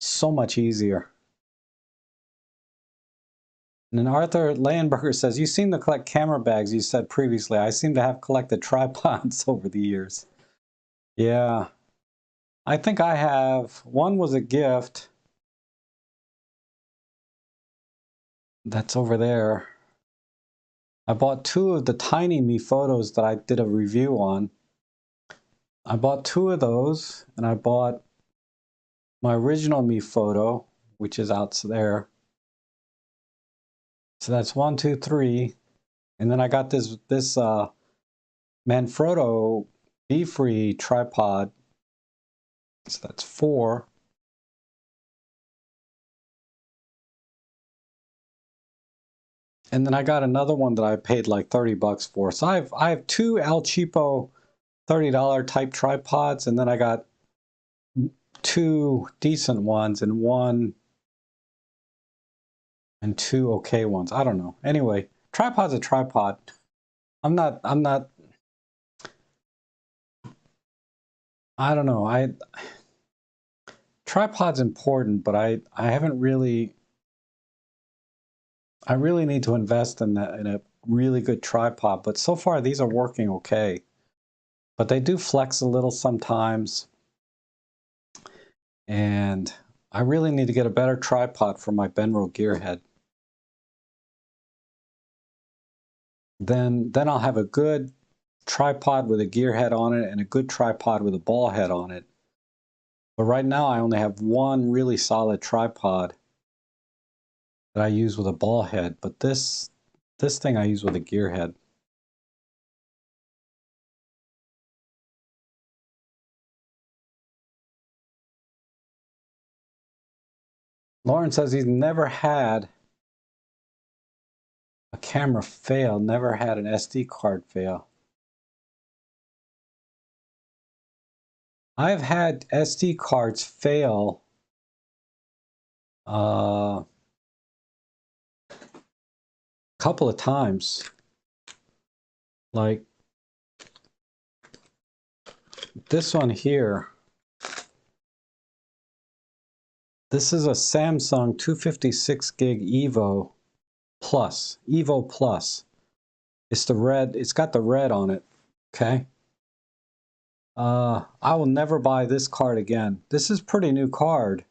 so much easier. And then Arthur Leyenberger says, you seem to collect camera bags you said previously. I seem to have collected tripods over the years. Yeah. I think I have. One was a gift. That's over there. I bought two of the tiny me photos that I did a review on. I bought two of those, and I bought my original me photo, which is out there. So that's 1, 2, 3. And then I got this Manfrotto Be-Free tripod. So that's 4. And then I got another one that I paid like 30 bucks for. So I have two El Cheapo $30 type tripods, and then I got two decent ones and two okay ones. I don't know. Anyway, tripod's a tripod. I'm not I don't know. Tripod's important, but I haven't really, I really need to invest in that, in a really good tripod, but so far these are working okay. But they do flex a little sometimes. And I really need to get a better tripod for my Benro gearhead. Then I'll have a good tripod with a gearhead on it and a good tripod with a ball head on it. But right now I only have one really solid tripod that I use with a ball head, but this thing I use with a gearhead. Lauren says he's never had a camera fail, never had an SD card fail. I've had SD cards fail a couple of times. Like this one here. This is a Samsung 256 gig Evo Plus. Evo Plus. It's the red, it's got the red on it. Okay. I will never buy this card again. This is a pretty new card.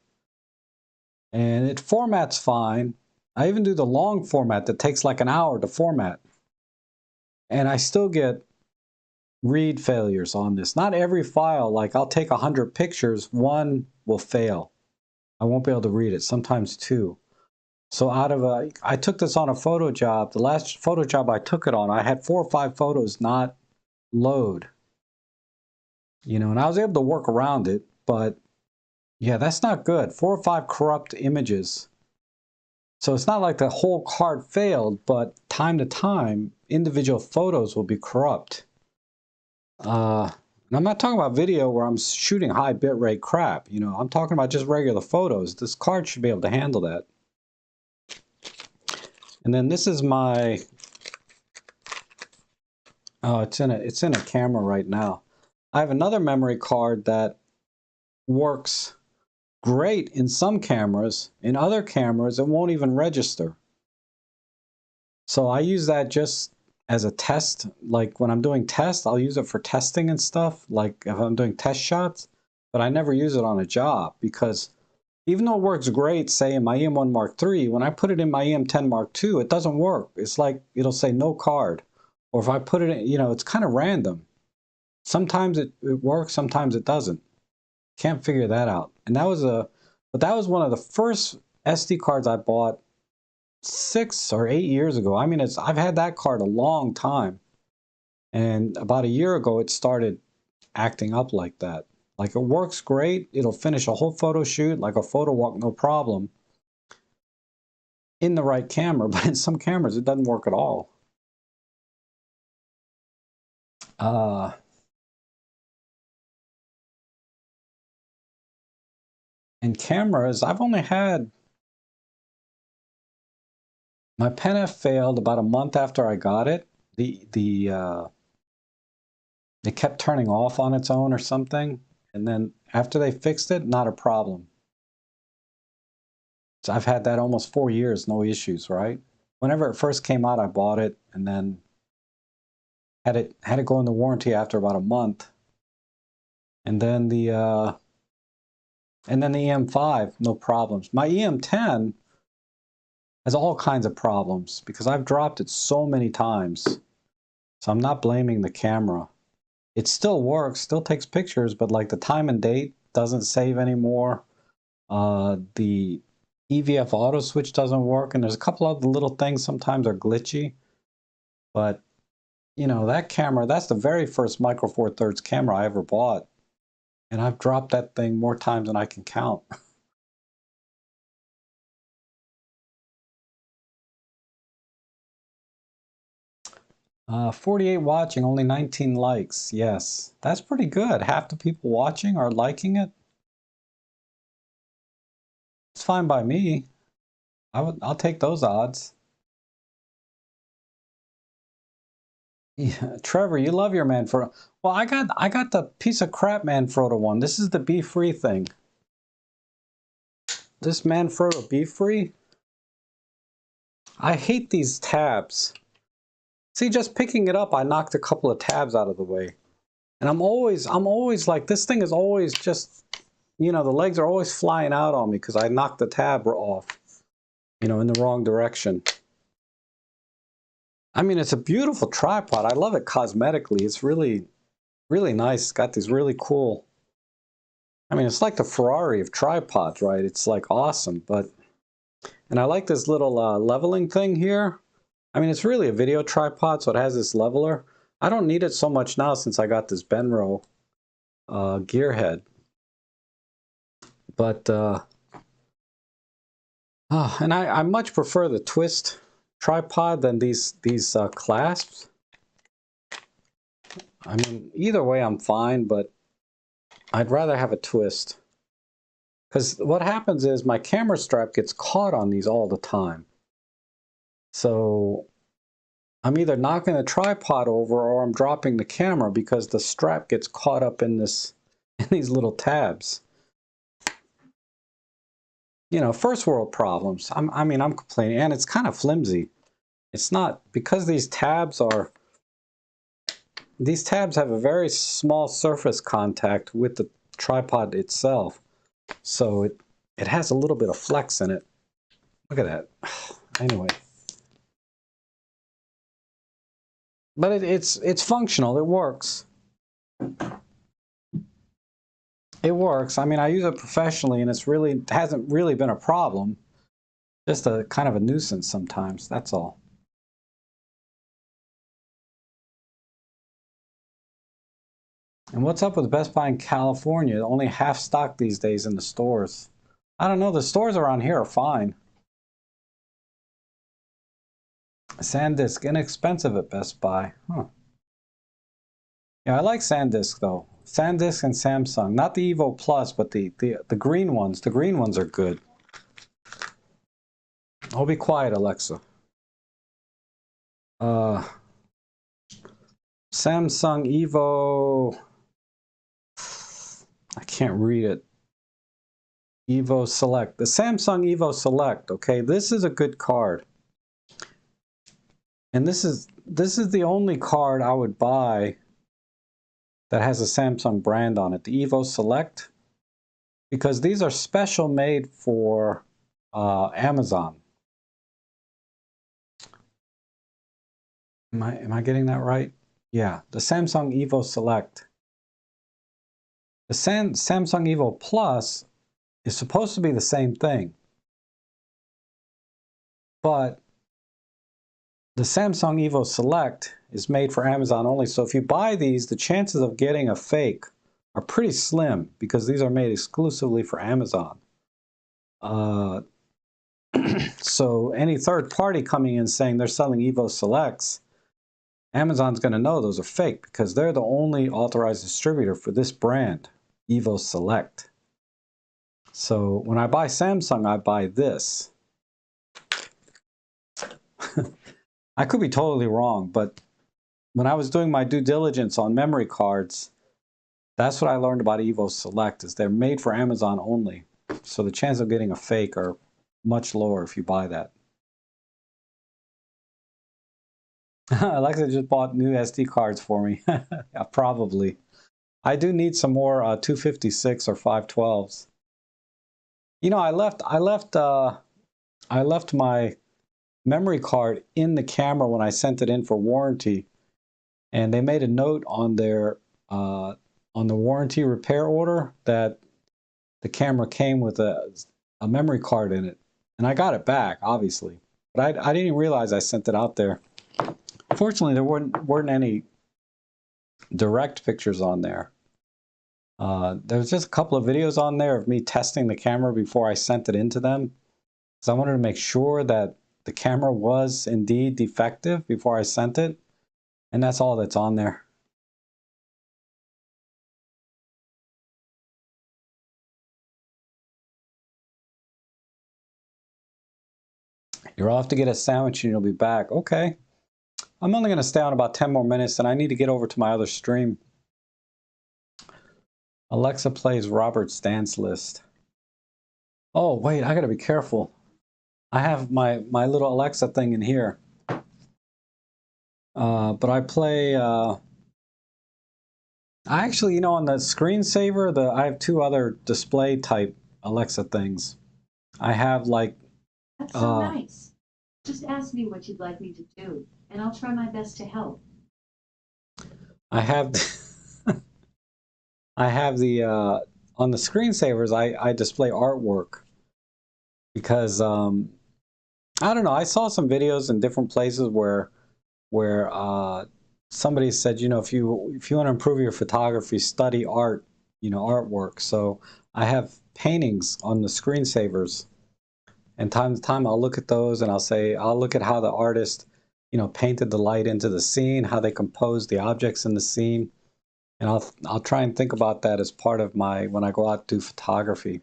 And it formats fine. I even do the long format that takes like an hour to format. And I still get read failures on this. Not every file, like I'll take 100 pictures, one will fail. I won't be able to read it, sometimes two. So I took this on a photo job. The last photo job I took it on, I had 4 or 5 photos not load. You know, and I was able to work around it, but yeah, that's not good. 4 or 5 corrupt images. So it's not like the whole card failed, but time to time, individual photos will be corrupt. And I'm not talking about video where I'm shooting high bitrate crap. You know, I'm talking about just regular photos. This card should be able to handle that. And then this is my, oh, it's in a camera right now. I have another memory card that works great in some cameras. In other cameras, it won't even register. So I use that just as a test. Like when I'm doing tests, I'll use it for testing and stuff, like if I'm doing test shots, but I never use it on a job because even though it works great, say in my EM1 Mark III, when I put it in my EM10 Mark II, it doesn't work. It's like it'll say no card. Or if I put it in, you know, it's kind of random. Sometimes it works, sometimes it doesn't. Can't figure that out. And but that was one of the first SD cards I bought 6 or 8 years ago. I mean, I've had that card a long time. And about a year ago, it started acting up like that. Like it works great. It'll finish a whole photo shoot, like a photo walk, no problem, in the right camera. But in some cameras, it doesn't work at all. In cameras, I've only had, my Pen F failed about a month after I got it. It kept turning off on its own or something. And then after they fixed it, not a problem. So I've had that almost 4 years, no issues, right? Whenever it first came out, I bought it and then had it go into warranty after about a month. And then the EM5, no problems. My EM10 has all kinds of problems because I've dropped it so many times. So I'm not blaming the camera. It still works, still takes pictures, but like the time and date doesn't save anymore. The EVF auto switch doesn't work, and there's a couple other little things sometimes are glitchy. But you know, that camera, that's the very first Micro Four Thirds camera I ever bought. And I've dropped that thing more times than I can count. 48 watching, only 19 likes. Yes, that's pretty good. Half the people watching are liking it. It's fine by me. I'll take those odds. Yeah, Trevor, you love your Manfrotto. Well, I got the piece of crap Manfrotto one. This is the Be Free thing. This Manfrotto Be Free. I hate these tabs. See, just picking it up, I knocked a couple of tabs out of the way. And I'm always like, this thing is always just, you know, the legs are always flying out on me because I knocked the tab off, you know, in the wrong direction. I mean, it's a beautiful tripod. I love it cosmetically. It's really, really nice. It's got these really cool, I mean, it's like the Ferrari of tripods, right? It's like awesome, but, and I like this little leveling thing here. I mean, it's really a video tripod, so it has this leveler. I don't need it so much now since I got this Benro gear head. But, and I much prefer the twist tripod than these clasps. I mean, either way I'm fine, but I'd rather have a twist. Because what happens is my camera strap gets caught on these all the time. So I'm either knocking the tripod over or I'm dropping the camera because the strap gets caught up in these little tabs. You know, first world problems. I mean, I'm complaining, and it's kind of flimsy. It's not, because these tabs have a very small surface contact with the tripod itself. So it has a little bit of flex in it. Look at that. Anyway. But it's functional. It works. It works. I mean, I use it professionally, and it hasn't really been a problem. Just a kind of a nuisance sometimes. That's all. And what's up with Best Buy in California? Only half stock these days in the stores. I don't know. The stores around here are fine. SanDisk, inexpensive at Best Buy. Huh. Yeah, I like SanDisk though. SanDisk and Samsung. Not the Evo Plus, but the green ones. The green ones are good. I'll be quiet, Alexa. Samsung Evo. I can't read it. Evo Select. The Samsung Evo Select. Okay, this is a good card. And this is the only card I would buy that has a Samsung brand on it. The Evo Select. Because these are special made for Amazon. Am I getting that right? Yeah, the Samsung Evo Select. The Samsung Evo Plus is supposed to be the same thing. But the Samsung Evo Select is made for Amazon only. So if you buy these, the chances of getting a fake are pretty slim because these are made exclusively for Amazon. So any third party coming in saying they're selling Evo Selects, Amazon's going to know those are fake because they're the only authorized distributor for this brand, Evo Select. So when I buy Samsung, I buy this. I could be totally wrong, but when I was doing my due diligence on memory cards, that's what I learned about Evo Select, is they're made for Amazon only. So the chance of getting a fake are much lower if you buy that. Alexa just bought new SD cards for me. Yeah, probably. I do need some more 256 or 512s. You know, I left my memory card in the camera when I sent it in for warranty, and they made a note on their on the warranty repair order that the camera came with a memory card in it, and I got it back, obviously, but I didn't realize I sent it out there. Fortunately, there weren't any direct pictures on there. There's just a couple of videos on there of me testing the camera before I sent it into them, because I wanted to make sure that the camera was indeed defective before I sent it, and that's all that's on there. You're off to get a sandwich and you'll be back. Okay. I'm only going to stay on about 10 more minutes, and I need to get over to my other stream. Alexa plays Robert's dance list. Oh, wait, I got to be careful. I have my little Alexa thing in here. But I play... I actually, you know, on the screensaver, I have two other display type Alexa things. I have like... That's so nice. Just ask me what you'd like me to do, and I'll try my best to help. I have... I have the... on the screensavers, I display artwork. Because, I don't know, I saw some videos in different places where somebody said, you know, if you want to improve your photography, study art, you know, artwork. So I have paintings on the screensavers, and time to time I'll look at those and I'll look at how the artist, you know, painted the light into the scene, how they composed the objects in the scene, and I'll try and think about that as part of my, when I go out to do photography.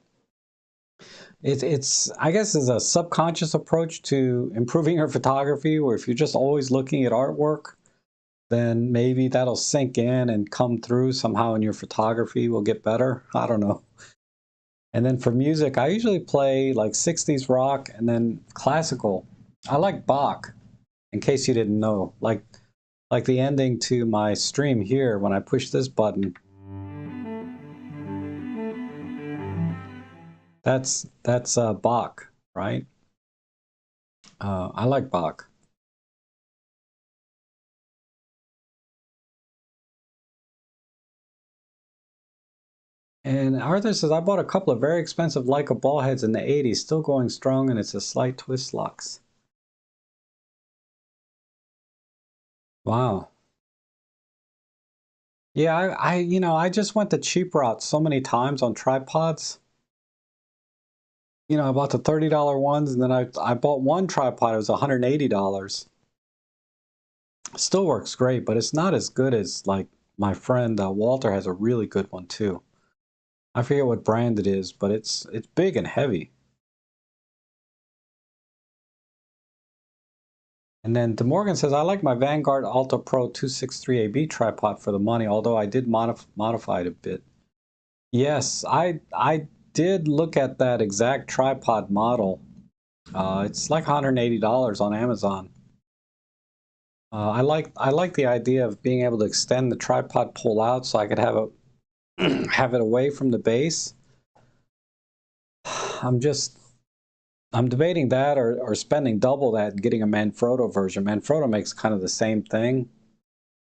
It's I guess is a subconscious approach to improving your photography, where if you're just always looking at artwork, then maybe that'll sink in and come through somehow, and your photography will get better. I don't know. And then for music, I usually play like 60s rock and then classical. I like Bach, in case you didn't know. Like the ending to my stream here, when I push this button, that's Bach, right? I like Bach. And Arthur says, I bought a couple of very expensive Leica ball heads in the 80s, still going strong, and it's a slight twist lux. Wow. Yeah, you know, I just went the cheap route so many times on tripods. You know, I bought the $30 ones, and then I bought one tripod, it was $180. Still works great, but it's not as good as like my friend Walter has a really good one too. I forget what brand it is, but it's big and heavy. And then DeMorgan says, I like my Vanguard Alta Pro 263AB tripod for the money, although I did modify it a bit. Yes, I did look at that exact tripod model. It's like $180 on Amazon. I like the idea of being able to extend the tripod pull out so I could have a have it away from the base. I'm just I'm debating that or spending double that and getting a Manfrotto version. Manfrotto makes kind of the same thing,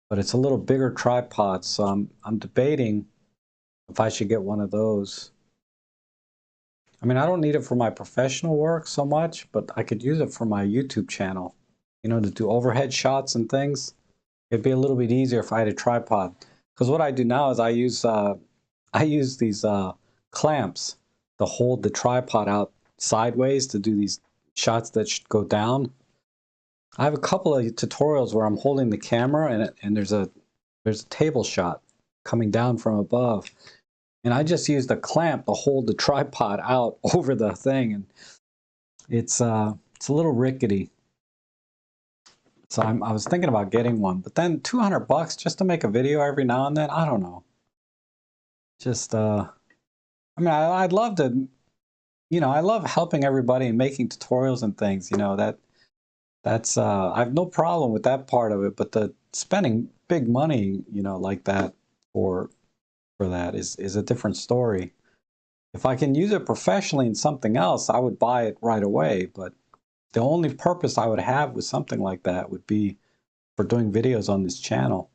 but it's a little bigger tripod, so I'm debating if I should get one of those. I mean, I don't need it for my professional work so much, but I could use it for my YouTube channel, you know, to do overhead shots and things. It'd be a little bit easier if I had a tripod. Because what I do now is I use these clamps to hold the tripod out sideways to do these shots that should go down. I have a couple of tutorials where I'm holding the camera and there's a table shot coming down from above. And I just used a clamp to hold the tripod out over the thing, and it's a little rickety. So I was thinking about getting one, but then $200 just to make a video every now and then, I don't know. Just I mean, I'd love to, you know, I love helping everybody and making tutorials and things, you know, that's I have no problem with that part of it, but the spending big money, you know, like that for that is a different story. If I can use it professionally in something else, I would buy it right away, but the only purpose I would have with something like that would be for doing videos on this channel.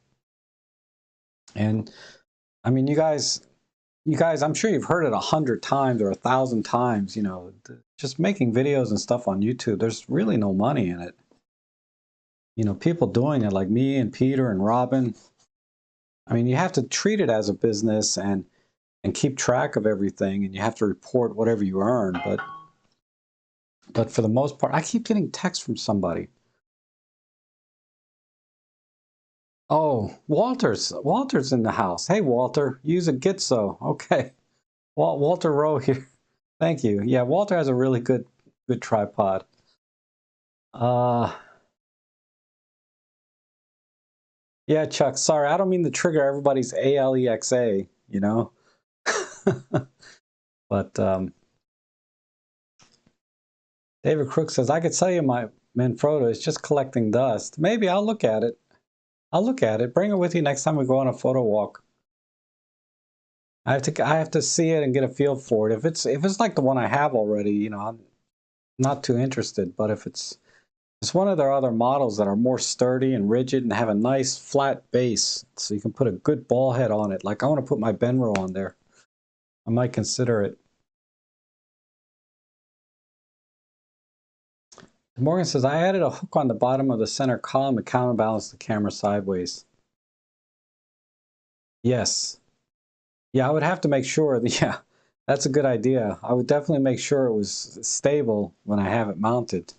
And I mean, you guys, I'm sure you've heard it 100 times or 1,000 times, you know, just making videos and stuff on YouTube, there's really no money in it. You know, people doing it like me and Peter and Robin, I mean, you have to treat it as a business and keep track of everything, and you have to report whatever you earn, but for the most part, I keep getting texts from somebody. Oh, Walter's in the house. Hey, Walter, use a Gitso. Okay. Walter Rowe here. Thank you. Yeah, Walter has a really good tripod. Uh, yeah, Chuck, sorry, I don't mean to trigger everybody's ALEXA, you know? But David Crook says, I could tell you my Manfrotto is just collecting dust. Maybe I'll look at it. I'll look at it. Bring it with you next time we go on a photo walk. I have to see it and get a feel for it. If it's like the one I have already, you know, I'm not too interested. But if it's one of their other models that are more sturdy and rigid and have a nice flat base, so you can put a good ball head on it. Like I want to put my Benro on there. I might consider it. Morgan says, I added a hook on the bottom of the center column to counterbalance the camera sideways. Yes. Yeah, I would have to make sure that, yeah, that's a good idea. I would definitely make sure it was stable when I have it mounted.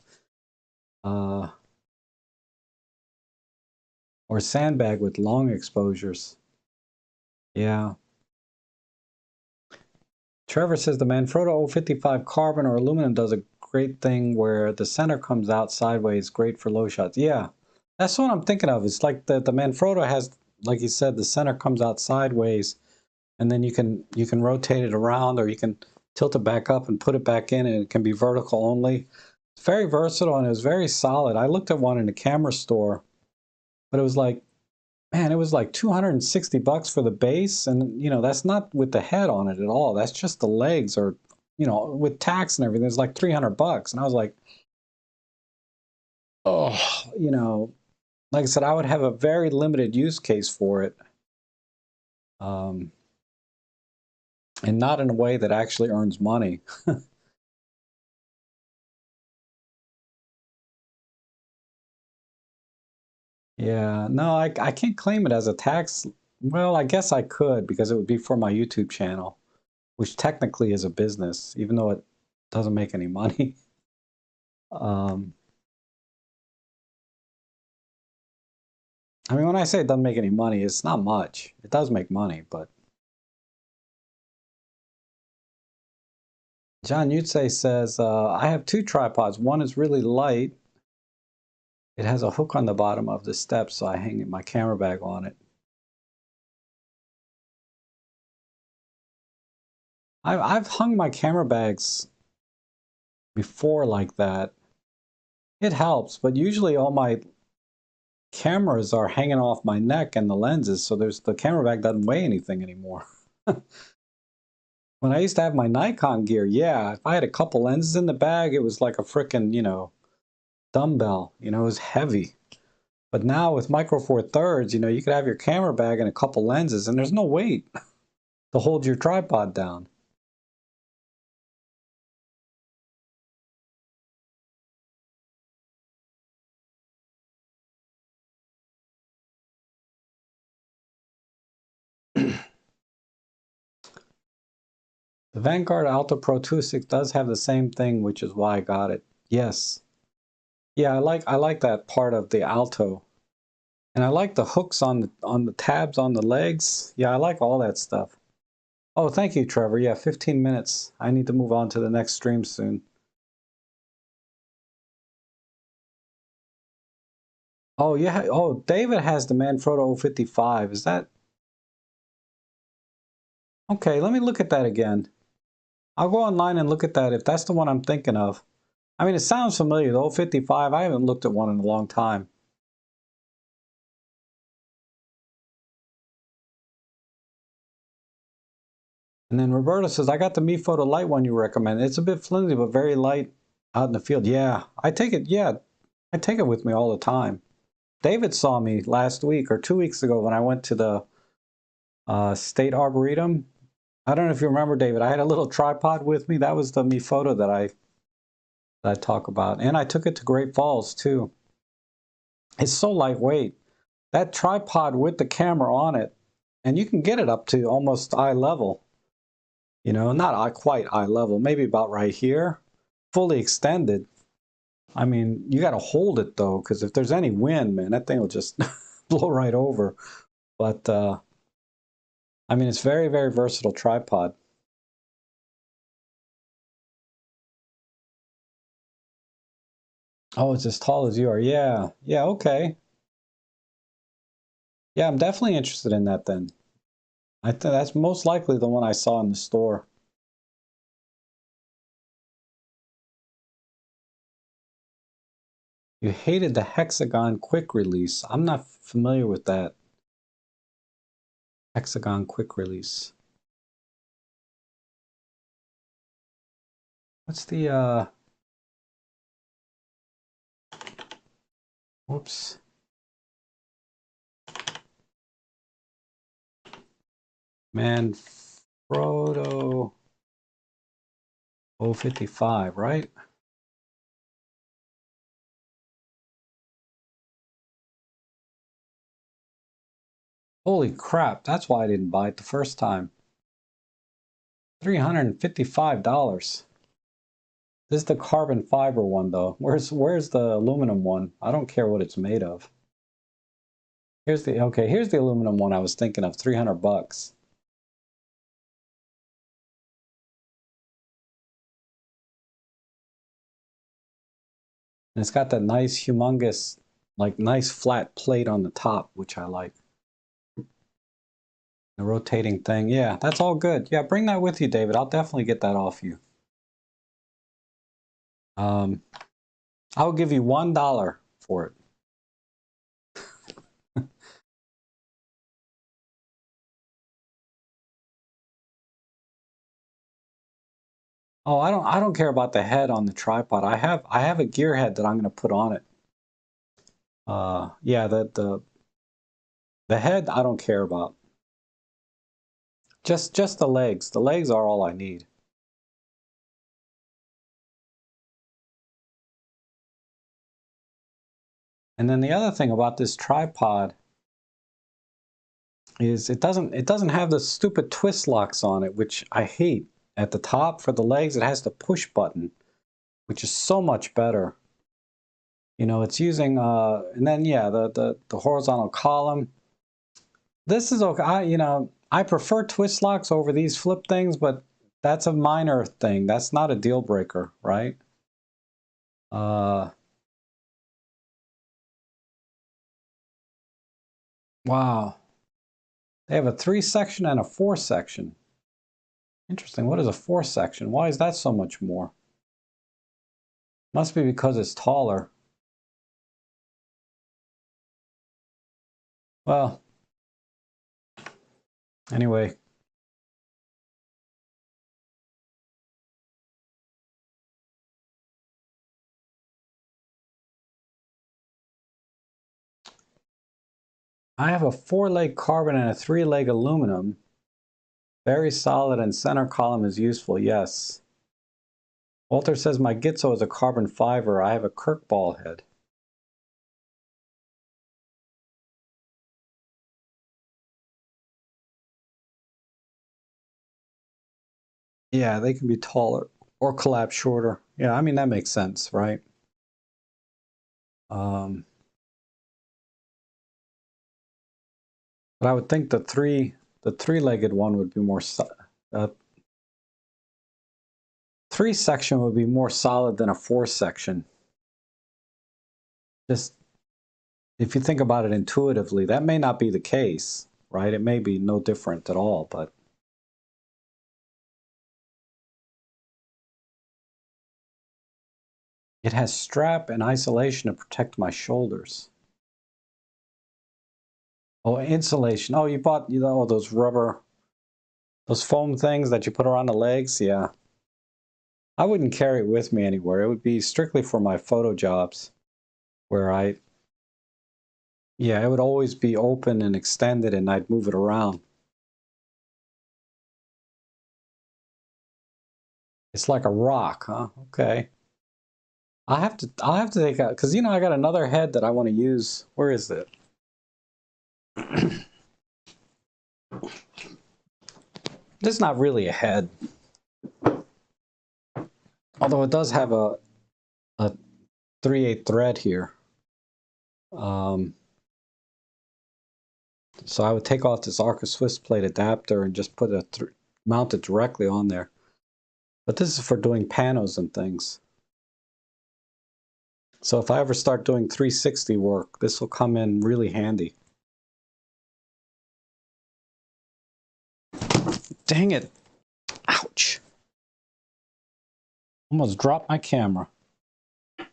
Or sandbag with long exposures. Yeah. Trevor says the Manfrotto 055 carbon or aluminum does a great thing where the center comes out sideways, great for low shots. Yeah, that's what I'm thinking of. It's like the Manfrotto has, like you said, the center comes out sideways, and then you can rotate it around, or you can tilt it back up and put it back in, and it can be vertical only. It's very versatile and it was very solid. I looked at one in a camera store, but it was like, man, it was like $260 for the base, and you know that's not with the head on it at all. That's just the legs, or you know, with tax and everything, it's like $300. And I was like, oh, you know, like I said, I would have a very limited use case for it, um, and not in a way that actually earns money. Yeah, no, I can't claim it as a tax. Well, I guess I could because it would be for my YouTube channel, which technically is a business, even though it doesn't make any money. Um, I mean, when I say it doesn't make any money, it's not much. It does make money, but John Yutze says, I have two tripods. One is really light. It has a hook on the bottom of the step, so I hang my camera bag on it. I've hung my camera bags before like that. It helps, but usually all my cameras are hanging off my neck and the lenses, so the camera bag doesn't weigh anything anymore. When I used to have my Nikon gear, yeah, if I had a couple lenses in the bag, it was like a frickin', dumbbell. It was heavy. But now with Micro Four Thirds, you could have your camera bag and a couple lenses, and there's no weight to hold your tripod down. The Vanguard Alto Pro 2.6 does have the same thing, which is why I got it. Yes. Yeah, I like that part of the Alto. And I like the hooks on the tabs on the legs. Yeah, I like all that stuff. Oh, thank you, Trevor. Yeah, 15 minutes. I need to move on to the next stream soon. Oh, yeah. Oh, David has the Manfrotto 055. Is that? Okay, let me look at that again. I'll go online and look at that if that's the one I'm thinking of. I mean, it sounds familiar, the 055. I haven't looked at one in a long time. And then Roberto says, I got the Mi Photo Light one you recommend. It's a bit flimsy, but very light out in the field. Yeah, I take it. Yeah, I take it with me all the time. David saw me last week or 2 weeks ago when I went to the State Arboretum. I don't know if you remember, David. I had a little tripod with me. That was the Mi Photo that I talk about. And I took it to Great Falls, too. It's so lightweight. That tripod with the camera on it, and you can get it up to almost eye level. Not quite eye level, maybe about right here, fully extended. I mean, you got to hold it though, because if there's any wind, man, that thing will just blow right over. But I mean, it's very, very versatile tripod. Oh, it's as tall as you are. Yeah, yeah, okay. Yeah, I'm definitely interested in that then. I think that's most likely the one I saw in the store. You hated the hexagon quick release. I'm not familiar with that. Hexagon quick release. What's the whoops. Manfrotto 055, right? Holy crap, that's why I didn't buy it the first time. $355. This is the carbon fiber one though. Where's the aluminum one? I don't care what it's made of. Here's the aluminum one I was thinking of, 300 bucks. And it's got that nice humongous, like nice flat plate on the top, which I like. The rotating thing. Yeah, that's all good. Yeah, bring that with you, David. I'll definitely get that off you. I'll give you $1 for it. Oh, I don't care about the head on the tripod. I have a gear head that I'm going to put on it. Yeah, the head I don't care about. Just the legs. The legs are all I need. And then the other thing about this tripod is it doesn't have the stupid twist locks on it, which I hate. At the top for the legs, it has the push button, which is so much better. You know, it's using, and then yeah, the horizontal column. This is okay. You know, I prefer twist locks over these flip things, but that's a minor thing. That's not a deal breaker, right? Wow. They have a 3-section and a 4-section. Interesting. What is a 4-section? Why is that so much more? Must be because it's taller. Well, anyway. I have a 4-leg carbon and a 3-leg aluminum. Very solid, and center column is useful, yes. Walter says my Gitzo is a carbon fiber. I have a Kirk ball head. Yeah, they can be taller or collapse shorter. Yeah, I mean, that makes sense, right? But I would think the three-legged one would be more, 3-section would be more solid than a 4-section. Just, if you think about it intuitively, that may not be the case, right? It may be no different at all, but. It has strap and isolation to protect my shoulders. Oh, insulation. Oh, you bought, you know, those rubber, those foam things that you put around the legs? Yeah. I wouldn't carry it with me anywhere. It would be strictly for my photo jobs where yeah, it would always be open and extended and I'd move it around. It's like a rock, huh? Okay. I'll have to take out, because, you know, I got another head that I want to use. Where is it? This is not really a head. Although it does have a 3/8 thread here. So I would take off this Arca Swiss plate adapter and just put mount it directly on there. But this is for doing panos and things. So if I ever start doing 360 work, this will come in really handy. Dang it. Ouch. Almost dropped my camera.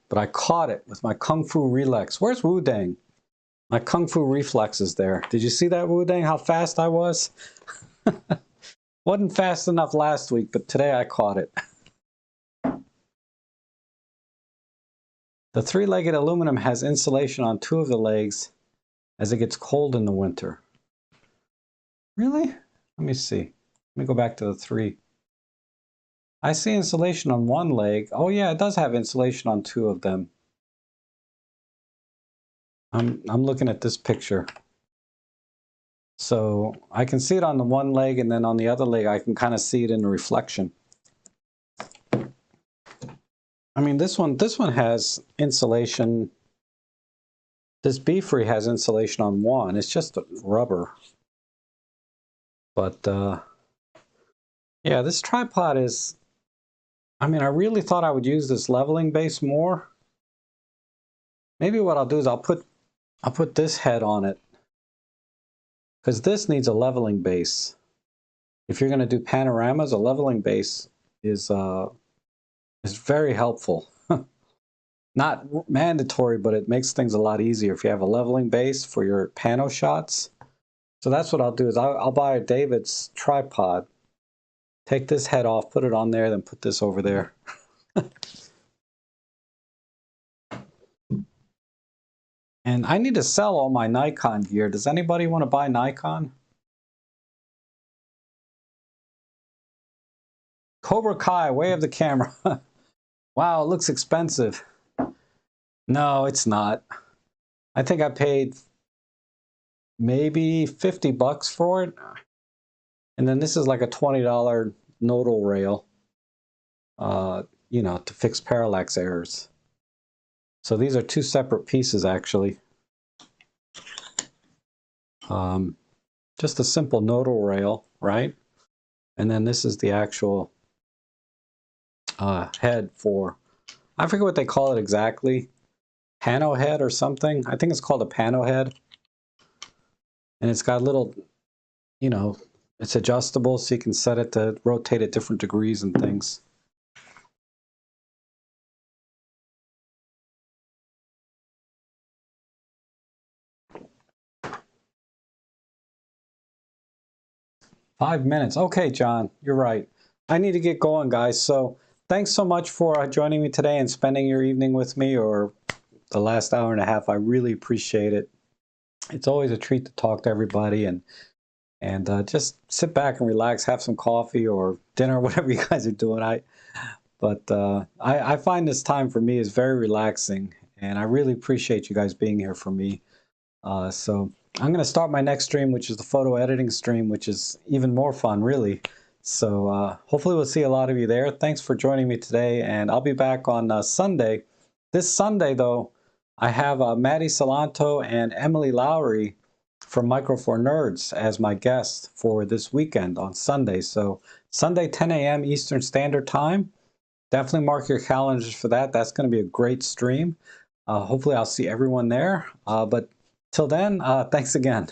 But I caught it with my Kung Fu Relax. Where's Wu Dang? My Kung Fu reflex is there. Did you see that, Wu Dang, how fast I was? Wasn't fast enough last week, but today I caught it. The 3-legged aluminum has insulation on 2 of the legs as it gets cold in the winter. Really? Let me see. Let me go back to the 3. I see insulation on 1 leg. Oh yeah, it does have insulation on 2 of them. I'm looking at this picture. So I can see it on the 1 leg, and then on the other leg I can kind of see it in the reflection. I mean, this one has insulation. This B-free has insulation on 1. It's just rubber. But yeah, this tripod is, I mean, I really thought I would use this leveling base more. Maybe what I'll do is I'll put this head on it, because this needs a leveling base. If you're going to do panoramas, a leveling base is very helpful. Not mandatory, but it makes things a lot easier if you have a leveling base for your pano shots. So that's what I'll do is I'll buy a David's tripod, take this head off, put it on there, then put this over there. And I need to sell all my Nikon gear. Does anybody want to buy Nikon? Cobra Kai, way of the camera. Wow, it looks expensive. No, it's not. I think I paid maybe 50 bucks for it. And then this is like a $20 nodal rail, you know, to fix parallax errors. So these are two separate pieces, actually. Just a simple nodal rail, right? And then this is the actual head for, I forget what they call it exactly, pano head or something. I think it's called a pano head. And it's got little, you know, it's adjustable so you can set it to rotate at different degrees and things. Five minutes. Okay, John, you're right. I need to get going, guys. So thanks so much for joining me today and spending your evening with me, or the last hour and a half. I really appreciate it. It's always a treat to talk to everybody and just sit back and relax, have some coffee or dinner, whatever you guys are doing. I find this time for me is very relaxing, and I really appreciate you guys being here for me. So I'm going to start my next stream, which is the photo editing stream, which is even more fun, really. So hopefully we'll see a lot of you there. Thanks for joining me today, and I'll be back on Sunday. This Sunday, though, I have Maddie Salanto and Emily Lowry from Micro for Nerds as my guests for this weekend on Sunday. So Sunday, 10 a.m. Eastern Standard Time. Definitely mark your calendars for that. That's going to be a great stream. Hopefully I'll see everyone there. But till then, thanks again.